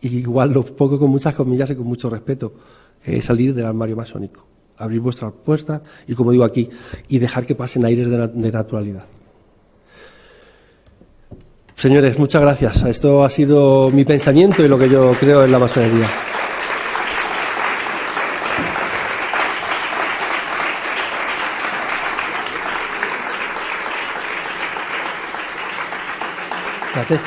igual lo pongo con muchas comillas y con mucho respeto, salir del armario masónico. Abrir vuestras puertas y, como digo aquí, y dejar que pasen aires de naturalidad. Señores, muchas gracias. Esto ha sido mi pensamiento y lo que yo creo en la masonería. Espérate.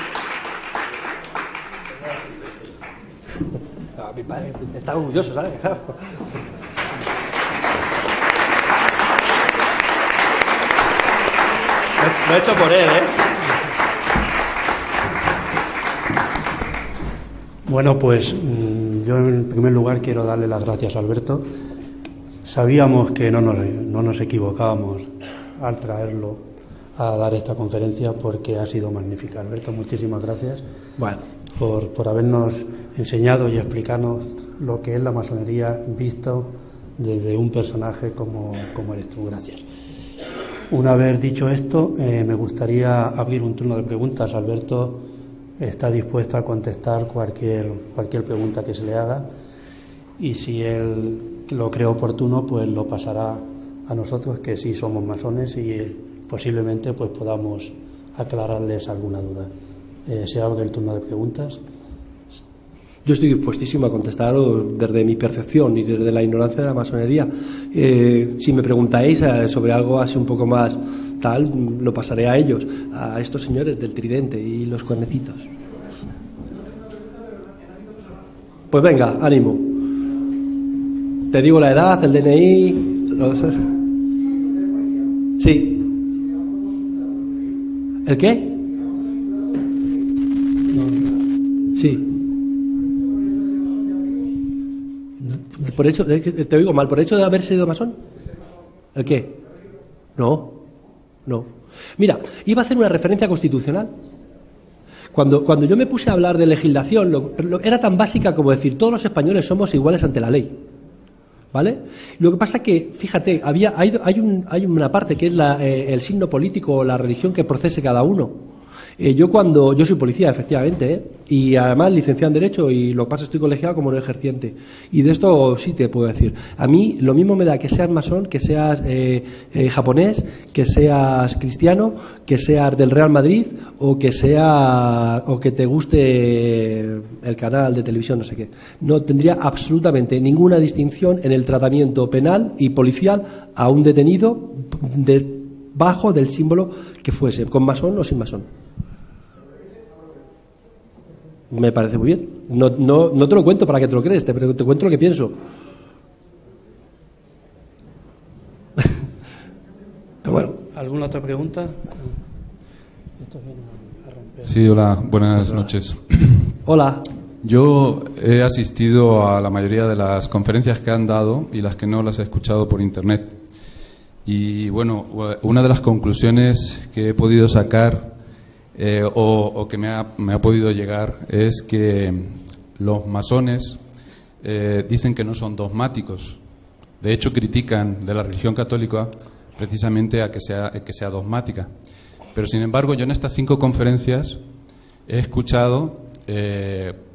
Mi padre está orgulloso, ¿sabes? Lo he hecho por él, Bueno, pues yo en primer lugar quiero darle las gracias a Alberto. Sabíamos que no nos equivocábamos al traerlo a dar esta conferencia, porque ha sido magnífica. Alberto, muchísimas gracias por habernos enseñado y explicarnos lo que es la masonería visto desde un personaje como eres tú. Gracias. Una vez dicho esto, me gustaría abrir un turno de preguntas. Alberto está dispuesto a contestar cualquier pregunta que se le haga, y si él lo cree oportuno, pues lo pasará a nosotros, que sí somos masones, y posiblemente pues podamos aclararles alguna duda. ¿Se abre el turno de preguntas? Yo estoy dispuestísimo a contestaros desde mi percepción y desde la ignorancia de la masonería. Si me preguntáis sobre algo así un poco más tal, lo pasaré a ellos, a estos señores del tridente y los cuernecitos. Pues venga, ánimo. Te digo la edad, el DNI... Sí. ¿El qué? Sí. Por hecho, te oigo mal, ¿por hecho de haber sido masón? ¿El qué? No. Mira, iba a hacer una referencia constitucional. Cuando yo me puse a hablar de legislación, era tan básica como decir todos los españoles somos iguales ante la ley, ¿vale? Lo que pasa es que, fíjate, hay una parte que es el signo político o la religión que procese cada uno. Yo soy policía, efectivamente, y además licenciado en Derecho, y lo que pasa es que estoy colegiado como no ejerciente. Y de esto sí te puedo decir. A mí lo mismo me da que seas masón, que seas japonés, que seas cristiano, que seas del Real Madrid o que te guste el canal de televisión, no sé qué. No tendría absolutamente ninguna distinción en el tratamiento penal y policial a un detenido debajo del símbolo que fuese, con masón o sin masón. Me parece muy bien. No te lo cuento para que te lo crees, te cuento lo que pienso. Pero bueno. ¿Alguna otra pregunta? Sí, hola, buenas noches. Hola. Yo he asistido a la mayoría de las conferencias que han dado y las que no las he escuchado por internet. Y bueno, una de las conclusiones que he podido sacar o que me ha podido llegar es que los masones dicen que no son dogmáticos. De hecho, critican de la religión católica precisamente a que sea dogmática. Pero, sin embargo, yo en estas 5 conferencias he escuchado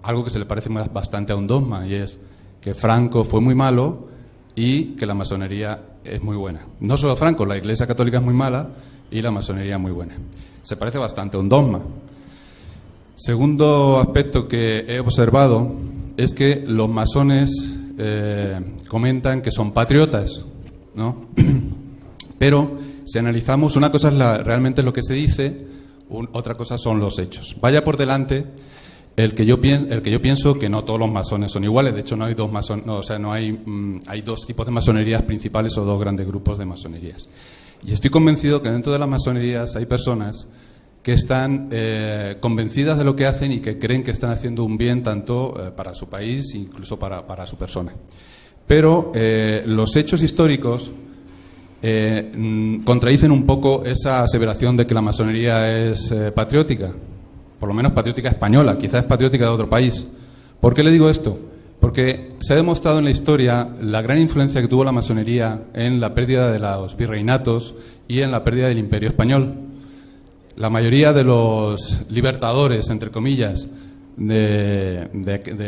algo que se le parece bastante a un dogma, y es que Franco fue muy malo y que la masonería es muy buena. No solo Franco, la Iglesia Católica es muy mala y la masonería muy buena. Se parece bastante a un dogma. Segundo aspecto que he observado es que los masones comentan que son patriotas, ¿no? Pero si analizamos, una cosa es realmente lo que se dice, otra cosa son los hechos. Vaya por delante el que yo pienso que no todos los masones son iguales. De hecho, no hay dos masones, hay 2 tipos de masonerías principales o 2 grandes grupos de masonerías. Y estoy convencido que dentro de las masonerías hay personas que están convencidas de lo que hacen y que creen que están haciendo un bien tanto para su país, incluso para su persona. Pero los hechos históricos contradicen un poco esa aseveración de que la masonería es patriótica, por lo menos patriótica española, quizás es patriótica de otro país. ¿Por qué le digo esto? Porque se ha demostrado en la historia la gran influencia que tuvo la masonería en la pérdida de los virreinatos y en la pérdida del Imperio Español. La mayoría de los libertadores, entre comillas, de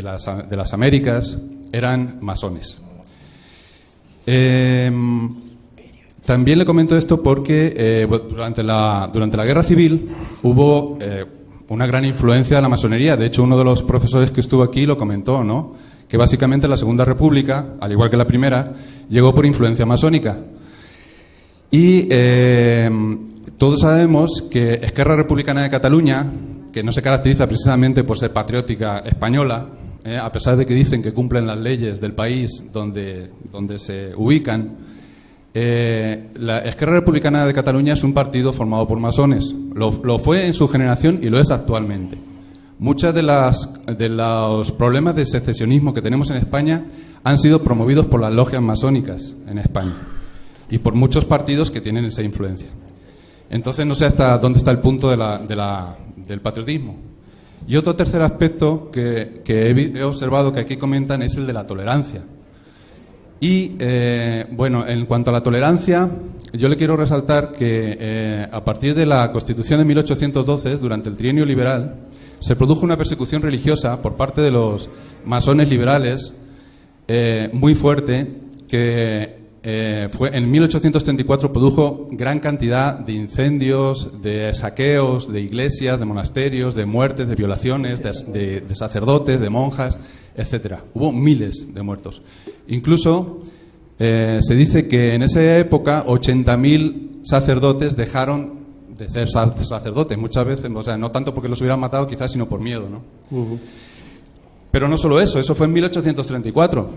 las Américas eran masones. También le comento esto porque durante la Guerra Civil hubo una gran influencia de la masonería. De hecho, uno de los profesores que estuvo aquí lo comentó, ¿no? Que básicamente la Segunda República, al igual que la primera, llegó por influencia masónica. Y todos sabemos que Esquerra Republicana de Cataluña, que no se caracteriza precisamente por ser patriótica española, a pesar de que dicen que cumplen las leyes del país donde se ubican, la Esquerra Republicana de Cataluña es un partido formado por masones. Lo fue en su generación y lo es actualmente. Muchos de los problemas de secesionismo que tenemos en España han sido promovidos por las logias masónicas en España y por muchos partidos que tienen esa influencia. Entonces no sé hasta dónde está el punto del patriotismo. Y otro tercer aspecto que he observado que aquí comentan es el de la tolerancia. Y bueno, en cuanto a la tolerancia, yo le quiero resaltar que a partir de la Constitución de 1812, durante el trienio liberal, se produjo una persecución religiosa por parte de los masones liberales muy fuerte, que en 1834 produjo gran cantidad de incendios, de saqueos de iglesias, de monasterios, de muertes, de violaciones, de sacerdotes, de monjas, etcétera. Hubo miles de muertos. Incluso se dice que en esa época 80.000 sacerdotes dejaron de ser sacerdotes, muchas veces, o sea, no tanto porque los hubieran matado quizás, sino por miedo, ¿no? Pero no solo eso fue en 1834.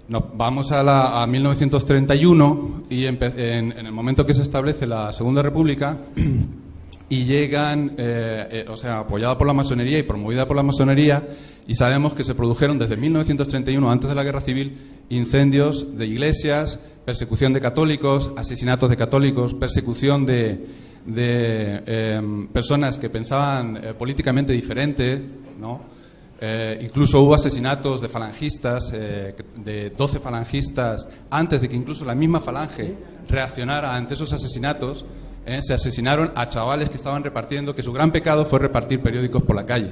Nos vamos a 1931 y en el momento que se establece la Segunda República y llegan, apoyada por la masonería y promovida por la masonería, y sabemos que se produjeron desde 1931, antes de la Guerra Civil, incendios de iglesias, persecución de católicos, asesinatos de católicos, persecución de de personas que pensaban políticamente diferente, ¿no? Incluso hubo asesinatos de falangistas, de 12 falangistas, antes de que incluso la misma falange reaccionara ante esos asesinatos. Se asesinaron a chavales que estaban repartiendo, que su gran pecado fue repartir periódicos por la calle.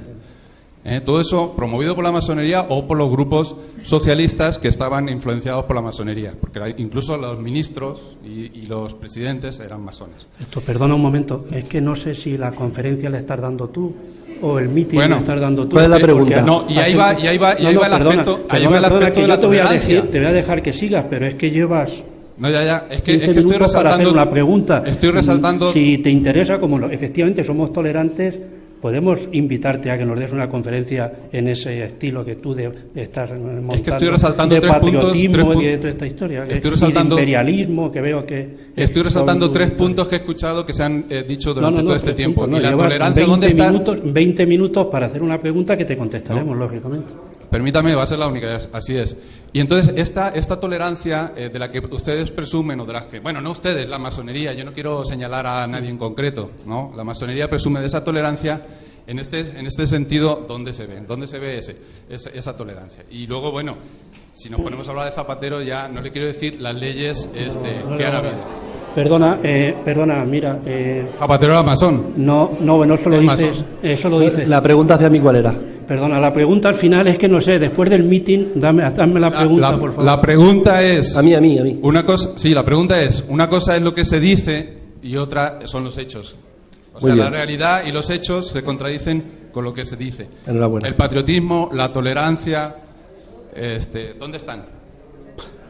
Todo eso promovido por la masonería o por los grupos socialistas que estaban influenciados por la masonería, porque incluso los ministros y los presidentes eran masones. Esto, perdona un momento, es que no sé si la conferencia la estás dando tú o el meeting la estás dando tú. ¿Cuál es la pregunta? No, y ahí va el aspecto, de la tolerancia. Te voy a dejar que sigas, pero es que llevas... No, ya, es que estoy resaltando para hacer una pregunta. Estoy resaltando. Si te interesa, efectivamente somos tolerantes, podemos invitarte a que nos des una conferencia en ese estilo que tú estás montando. Es que estoy resaltando de tres patriotismo puntos, y de toda esta historia. Estoy resaltando, y de imperialismo, que veo que... Estoy resaltando 3 puntos que he escuchado que se han dicho durante todo este tiempo. Puntos, y la tolerancia, ¿dónde está? 20 minutos para hacer una pregunta que te contestaremos, lógicamente. Permítame, va a ser la única, así es. Y entonces esta tolerancia de la que ustedes presumen, o de las que, bueno, no ustedes, la masonería, yo no quiero señalar a nadie en concreto, ¿no? La masonería presume de esa tolerancia. En este sentido, ¿dónde se ve esa tolerancia? Y luego, bueno, si nos ponemos a hablar de Zapatero, ya no le quiero decir las leyes que han habido. Perdona, mira... ¿Zapatero era masón? No, bueno, eso lo dices. La pregunta hacia mí, ¿cuál era? Perdona, la pregunta al final es que no sé, después del meeting, dame la pregunta, por favor. La pregunta es... A mí. Una cosa, sí, la pregunta es, una cosa es lo que se dice y otra son los hechos. O sea, la realidad y los hechos se contradicen con lo que se dice. Enhorabuena. El patriotismo, la tolerancia, ¿dónde están?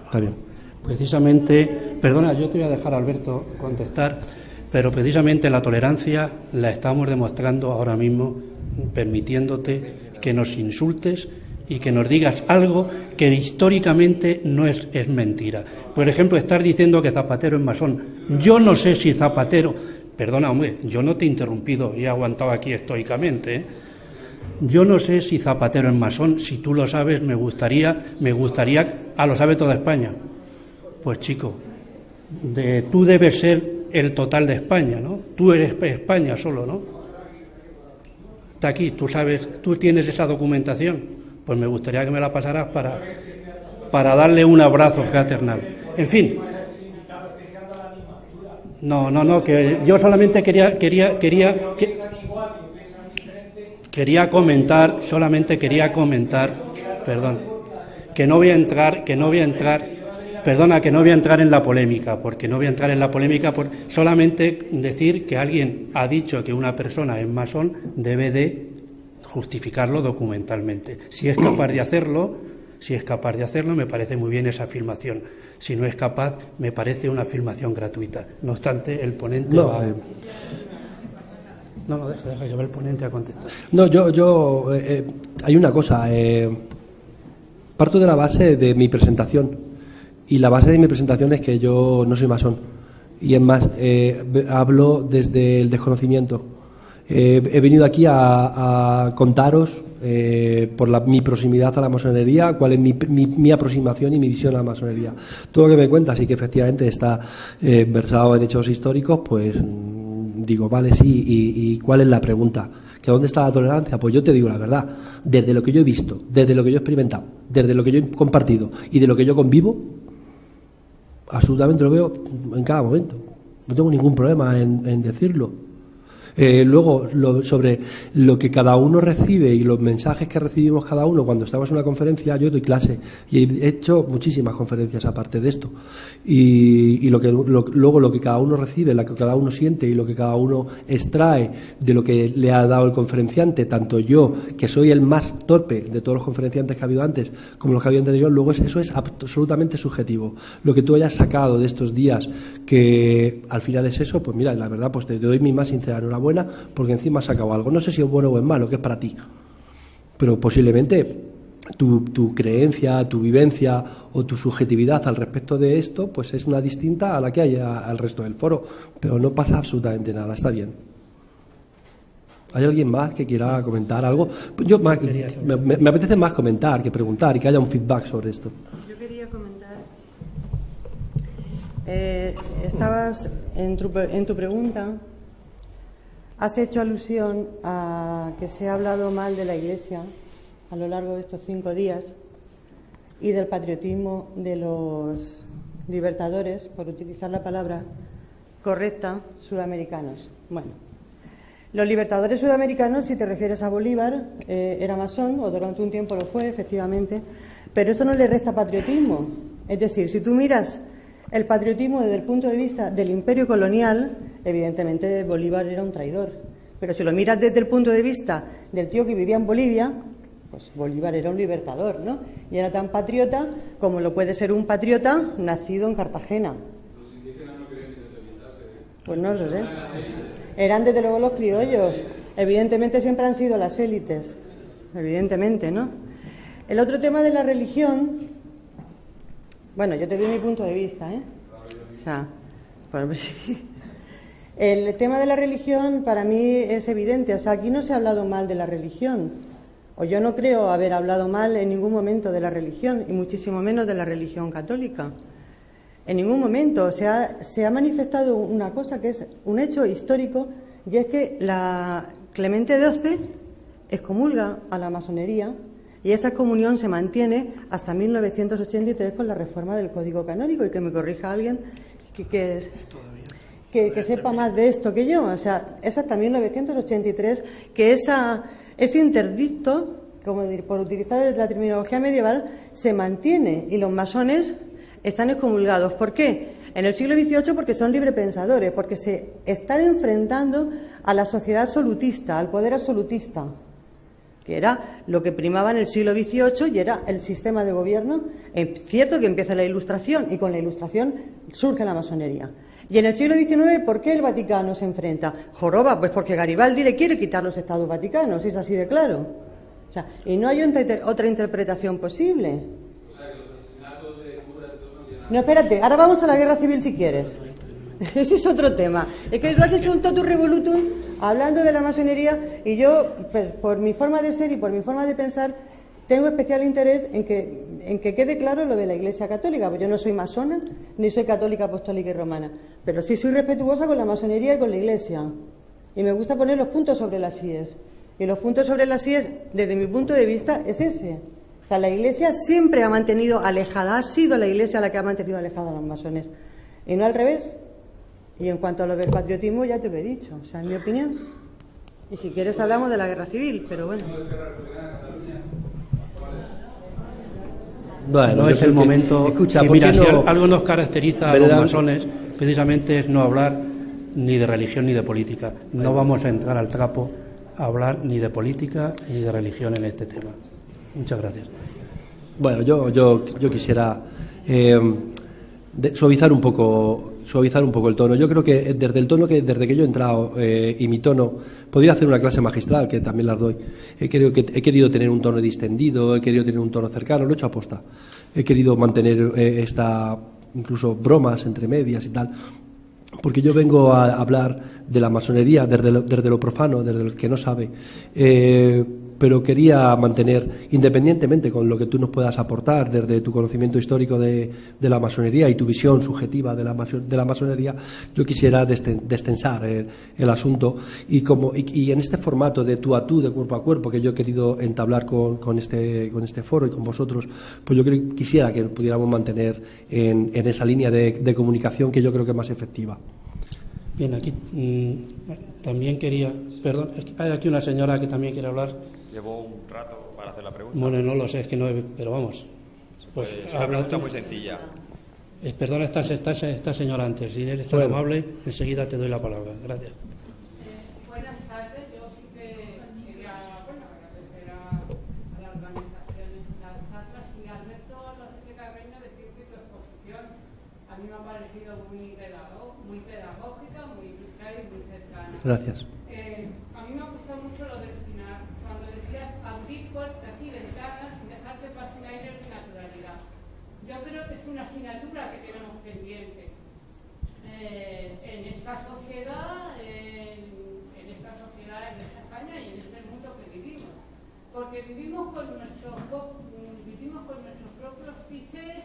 Está bien. Precisamente, perdona, yo te voy a dejar a Alberto contestar, pero precisamente la tolerancia la estamos demostrando ahora mismo, permitiéndote que nos insultes y que nos digas algo que históricamente no es mentira. Por ejemplo, estar diciendo que Zapatero es masón. Yo no sé si Zapatero... Perdona, hombre, yo no te he interrumpido y he aguantado aquí estoicamente, ¿eh? Yo no sé si Zapatero es masón. Si tú lo sabes, me gustaría... lo sabe toda España. Pues chico, tú debes ser el total de España, ¿no? Tú eres España solo, ¿no? Está aquí, tú sabes, tú tienes esa documentación. Pues me gustaría que me la pasaras para darle un abrazo fraternal. En fin... No, que yo solamente quería comentar, perdón, que no voy a entrar en la polémica, porque no voy a entrar en la polémica por solamente decir que alguien ha dicho que una persona es masón, debe de justificarlo documentalmente. Si es capaz de hacerlo, me parece muy bien esa afirmación. Si no es capaz, me parece una afirmación gratuita. No obstante, el ponente deja llevar el ponente a contestar. No, yo hay una cosa. Parto de la base de mi presentación. Y la base de mi presentación es que yo no soy masón. Y es más, hablo desde el desconocimiento. He venido aquí a contaros, por mi proximidad a la masonería, cuál es mi aproximación y mi visión a la masonería. Todo lo que me cuentas y que efectivamente está versado en hechos históricos, pues digo, vale, sí, y ¿cuál es la pregunta? ¿Que dónde está la tolerancia? Pues yo te digo la verdad, desde lo que yo he visto, desde lo que yo he experimentado, desde lo que yo he compartido y de lo que yo convivo, absolutamente lo veo en cada momento. No tengo ningún problema en decirlo. Luego, sobre lo que cada uno recibe y los mensajes que recibimos cada uno cuando estamos en una conferencia, yo doy clase y he hecho muchísimas conferencias aparte de esto. Y luego lo que cada uno recibe, lo que cada uno siente y lo que cada uno extrae de lo que le ha dado el conferenciante, tanto yo, que soy el más torpe de todos los conferenciantes que ha habido antes, como los que había anterior, luego eso es absolutamente subjetivo. Lo que tú hayas sacado de estos días, que al final es eso, pues mira, la verdad, pues te doy mi más sincera enhorabuena, porque encima has sacado algo. No sé si es bueno o es malo, que es para ti, pero posiblemente tu creencia, tu vivencia o tu subjetividad al respecto de esto, pues es una distinta a la que hay al resto del foro, pero no pasa absolutamente nada, está bien. ¿Hay alguien más que quiera comentar algo? Yo me apetece más comentar que preguntar y que haya un feedback sobre esto. Yo quería comentar. Estabas en tu pregunta, has hecho alusión a que se ha hablado mal de la Iglesia a lo largo de estos 5 días y del patriotismo de los libertadores, por utilizar la palabra correcta, sudamericanos. Bueno, los libertadores sudamericanos, si te refieres a Bolívar, era masón, o durante un tiempo lo fue, efectivamente, pero eso no le resta patriotismo. Es decir, si tú miras el patriotismo desde el punto de vista del imperio colonial, evidentemente Bolívar era un traidor. Pero si lo miras desde el punto de vista del tío que vivía en Bolivia, pues Bolívar era un libertador, ¿no? Y era tan patriota como lo puede ser un patriota nacido en Cartagena. ¿Los indígenas no querían independizarse? Pues no lo sé. Eran desde luego los criollos. Evidentemente siempre han sido las élites. Evidentemente, ¿no? El otro tema de la religión, bueno, yo te doy mi punto de vista, ¿eh? O sea, el tema de la religión para mí es evidente. O sea, aquí no se ha hablado mal de la religión. O yo no creo haber hablado mal en ningún momento de la religión, y muchísimo menos de la religión católica. En ningún momento se ha manifestado una cosa que es un hecho histórico, y es que la Clemente XII excomulga a la masonería, y esa excomunión se mantiene hasta 1983 con la reforma del Código Canónico, y que me corrija alguien que sepa más de esto que yo. O sea, es hasta 1983 que ese interdicto, como por utilizar la terminología medieval, se mantiene, y los masones están excomulgados. ¿Por qué? En el siglo XVIII porque son librepensadores, porque se están enfrentando a la sociedad absolutista, al poder absolutista, que era lo que primaba en el siglo XVIII y era el sistema de gobierno. Es cierto que empieza la Ilustración, y con la Ilustración surge la masonería. Y en el siglo XIX, ¿por qué el Vaticano se enfrenta? Joroba, pues porque Garibaldi le quiere quitar los Estados Vaticanos, es así de claro. O sea, y no hay otra interpretación posible. O sea, que los asesinatos de curas no tienen nada. No, espérate, ahora vamos a la guerra civil si quieres. Ese es otro tema. Es que tú has hecho un totum revolutum hablando de la masonería, y yo, por mi forma de ser y por mi forma de pensar, tengo especial interés en que quede claro lo de la Iglesia Católica. Pues yo no soy masona, ni soy católica, apostólica y romana, pero sí soy respetuosa con la masonería y con la Iglesia. Y me gusta poner los puntos sobre las íes. Y los puntos sobre las íes, desde mi punto de vista, es ese. O sea, la Iglesia siempre ha mantenido alejada, ha sido la Iglesia la que ha mantenido alejada a los masones, y no al revés. Y en cuanto a lo del patriotismo, ya te lo he dicho, o sea, en mi opinión. Y si quieres hablamos de la guerra civil, pero bueno. Bueno, no es el momento. Escucha, sí, mira, no, si algo nos caracteriza a los masones, precisamente es no hablar ni de religión ni de política. No vamos a entrar al trapo a hablar ni de política ni de religión en este tema. Muchas gracias. Bueno, yo quisiera suavizar un poco el tono. Yo creo que desde que yo he entrado, y mi tono, podría hacer una clase magistral, que también las doy. He querido tener un tono distendido, he querido tener un tono cercano, lo he hecho aposta. He querido mantener incluso bromas entre medias y tal, porque yo vengo a hablar de la masonería desde lo profano, desde el que no sabe. Pero quería mantener, independientemente con lo que tú nos puedas aportar desde tu conocimiento histórico de la masonería y tu visión subjetiva de la masonería, yo quisiera destensar el asunto, y en este formato de tú a tú, de cuerpo a cuerpo, que yo he querido entablar con este foro y con vosotros, pues yo quisiera que pudiéramos mantener en esa línea de comunicación que yo creo que es más efectiva. Bien, aquí también quería... Perdón, hay aquí una señora que también quiere hablar. Llevo un rato para hacer la pregunta. Bueno, no lo sé, es que no... Pero vamos. Pues es una pregunta muy sencilla. Perdona, esta señora antes. Si eres tan amable, enseguida te doy la palabra. Gracias. Buenas tardes. Yo sí que quería agradecer a la organización de estas charlas, y Alberto López Carreño decir que tu exposición a mí me ha parecido muy pedagógica, muy clara y muy cercana. Gracias. A mí me ha gustado mucho lo del final, cuando decías abrir puertas y ventanas y dejar que pasen aire de naturalidad. Yo creo que es una asignatura que tenemos pendiente en esta sociedad, en esta España y en este mundo que vivimos. Porque vivimos con nuestros propios clichés,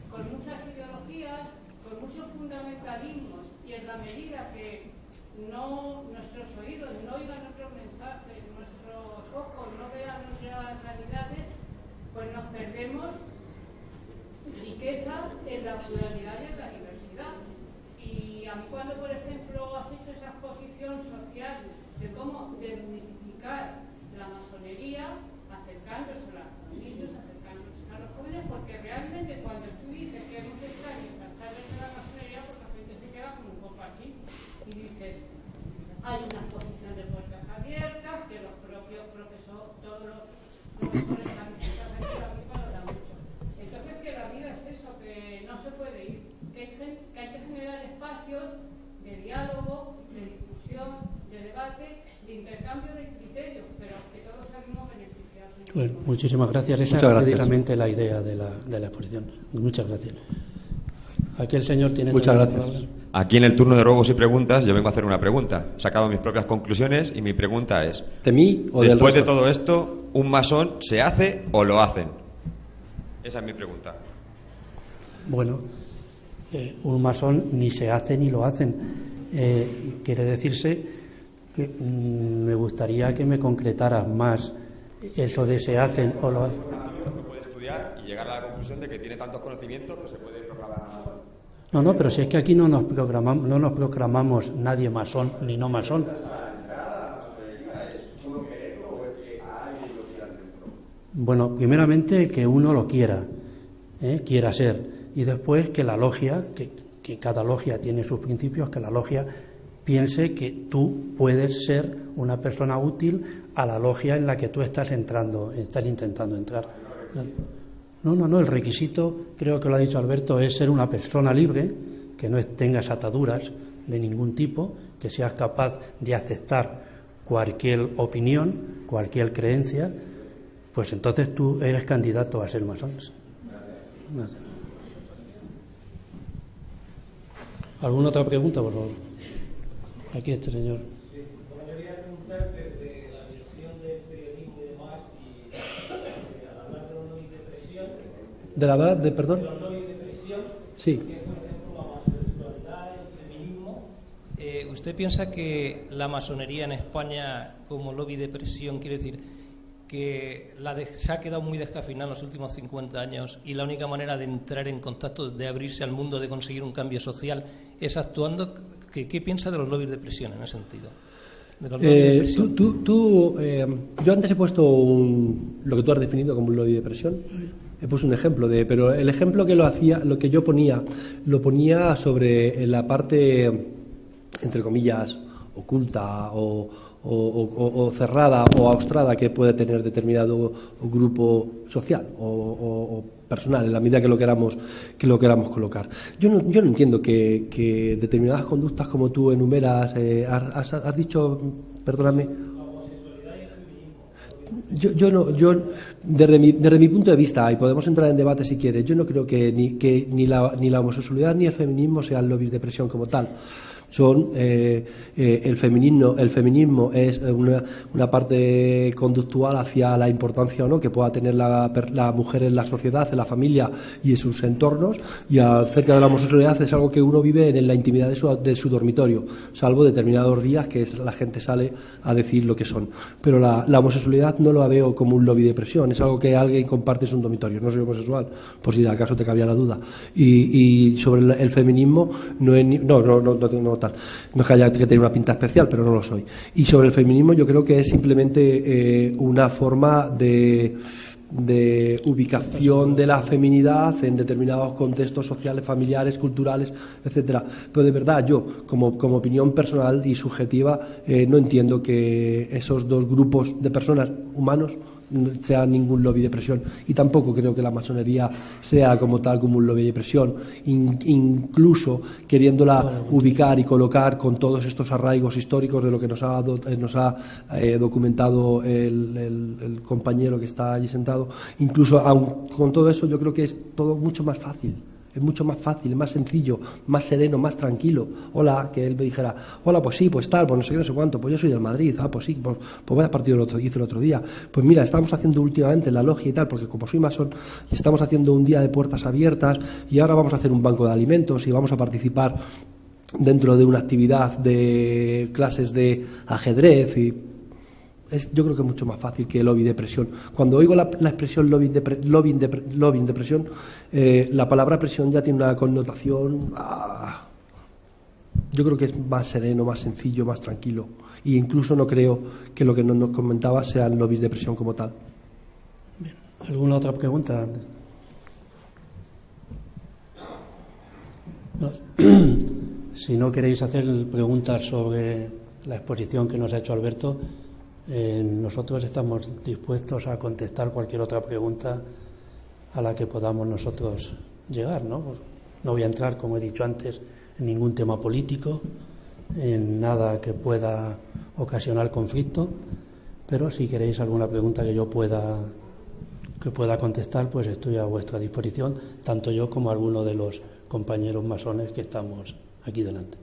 con muchas ideologías, con muchos fundamentalismos, y en la medida que nuestros oídos no oigan otros mensajes, nuestros ojos no vean otras realidades, pues nos perdemos riqueza en la pluralidad y en la diversidad. Y a mí cuando, por ejemplo, has hecho esa exposición social de cómo desmitificar la masonería, acercándose a los niños, acercándose a los jóvenes, porque realmente cuando tú dices que hemos de estar y tratarles de la masonería, pues la gente se queda como un poco así y dices, hay una exposición de puertas abiertas, que los propios profesores, todos los profesores están aquí valoran mucho. Entonces que la vida es eso, que no se puede ir, que hay que generar espacios de diálogo, de discusión, de debate, de intercambio de criterios, pero que todos salimos beneficiados. Bueno, muchísimas gracias. Esa es precisamente la idea de la exposición. Muchas gracias. Aquí el señor tiene... Muchas gracias. Aquí en el turno de ruegos y preguntas yo vengo a hacer una pregunta. He sacado mis propias conclusiones y mi pregunta es... ¿De mí o del después de resto? todo esto, ¿un masón se hace o lo hacen? Esa es mi pregunta. Bueno, un masón ni se hace ni lo hacen. Quiere decirse que me gustaría que me concretaras más eso de se hacen o lo hacen. Uno puede estudiar y llegar a la conclusión de que tiene tantos conocimientos que se puede proclamar masón. No, pero si es que aquí no nos proclamamos nadie masón ni no masón. Bueno, primeramente que uno lo quiera ser, y después que la logia, que cada logia tiene sus principios, que la logia piense que tú puedes ser una persona útil a la logia en la que tú estás intentando entrar. No, el requisito, creo que lo ha dicho Alberto, es ser una persona libre, que no tengas ataduras de ningún tipo, que seas capaz de aceptar cualquier opinión, cualquier creencia, pues entonces tú eres candidato a ser masón. Gracias. ¿Alguna otra pregunta, por favor? Aquí este señor. Sí, bueno, yo quería preguntar desde la visión del periodismo y demás, y al hablar de los lobbies de presión... ¿De la verdad? ¿Perdón? De los lobbies de presión, sí. Que es, por ejemplo, la homosexualidad, el feminismo. ¿Usted piensa que la masonería en España, como lobby de presión, quiere decir que se ha quedado muy descafeinada en los últimos 50 años y la única manera de entrar en contacto, de abrirse al mundo, de conseguir un cambio social, es actuando? ¿Qué piensa de los lobbies de presión en ese sentido? Yo antes he puesto lo que tú has definido como un lobby de presión. He puesto un ejemplo pero el ejemplo que lo que yo ponía, lo ponía sobre la parte, entre comillas, oculta o cerrada o austrada que puede tener determinado grupo social o personal, en la medida que lo queramos colocar. Yo no entiendo que determinadas conductas, como tú enumeras, has dicho, perdóname. Yo desde mi punto de vista, y podemos entrar en debate si quieres, yo no creo que ni la homosexualidad ni el feminismo sean lobbies de presión como tal. Son el feminismo es una parte conductual hacia la importancia o no que pueda tener la mujer en la sociedad, en la familia y en sus entornos, y acerca de la homosexualidad es algo que uno vive en la intimidad de su dormitorio, salvo determinados días que la gente sale a decir lo que son. Pero la homosexualidad no lo veo como un lobby de presión, es algo que alguien comparte en su dormitorio. No soy homosexual, por si de acaso te cabía la duda. Y sobre el feminismo no tal. No es que haya que tener una pinta especial, pero no lo soy. Y sobre el feminismo yo creo que es simplemente una forma de ubicación de la feminidad en determinados contextos sociales, familiares, culturales, etcétera. Pero de verdad yo, como opinión personal y subjetiva, no entiendo que esos dos grupos de personas, humanos, sea ningún lobby de presión, y tampoco creo que la masonería sea como tal como un lobby de presión, incluso queriéndola ubicar y colocar con todos estos arraigos históricos de lo que nos ha documentado el compañero que está allí sentado. Incluso aun con todo eso, yo creo que es todo mucho más fácil. Es mucho más fácil, más sencillo, más sereno, más tranquilo. Hola, que él me dijera, hola, pues sí, pues tal, pues no sé qué, no sé cuánto, pues yo soy del Madrid, pues sí, pues vaya partido hice el otro día. Pues mira, estamos haciendo últimamente la logia y tal, porque como soy masón, estamos haciendo un día de puertas abiertas y ahora vamos a hacer un banco de alimentos y vamos a participar dentro de una actividad de clases de ajedrez y yo creo que es mucho más fácil que lobby depresión. Cuando oigo la expresión lobbying depresión, la palabra presión ya tiene una connotación, yo creo que es más sereno, más sencillo, más tranquilo. E incluso no creo que lo que nos comentaba sea el lobby depresión como tal. Bien. ¿Alguna otra pregunta? No. Si no queréis hacer preguntas sobre la exposición que nos ha hecho Alberto, nosotros estamos dispuestos a contestar cualquier otra pregunta a la que podamos nosotros llegar, ¿no? Pues no voy a entrar, como he dicho antes, en ningún tema político, en nada que pueda ocasionar conflicto, pero si queréis alguna pregunta que yo pueda contestar, pues estoy a vuestra disposición, tanto yo como alguno de los compañeros masones que estamos aquí delante.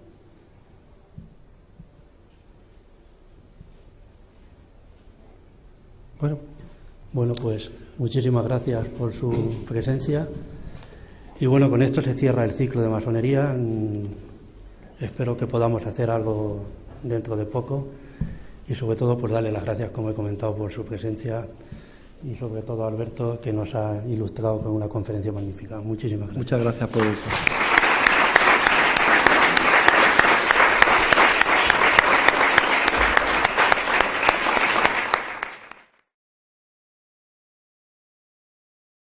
Bueno, pues muchísimas gracias por su presencia. Y bueno, con esto se cierra el ciclo de masonería. Espero que podamos hacer algo dentro de poco y sobre todo por darle las gracias, como he comentado, por su presencia y sobre todo a Alberto, que nos ha ilustrado con una conferencia magnífica. Muchísimas gracias. Muchas gracias por esto.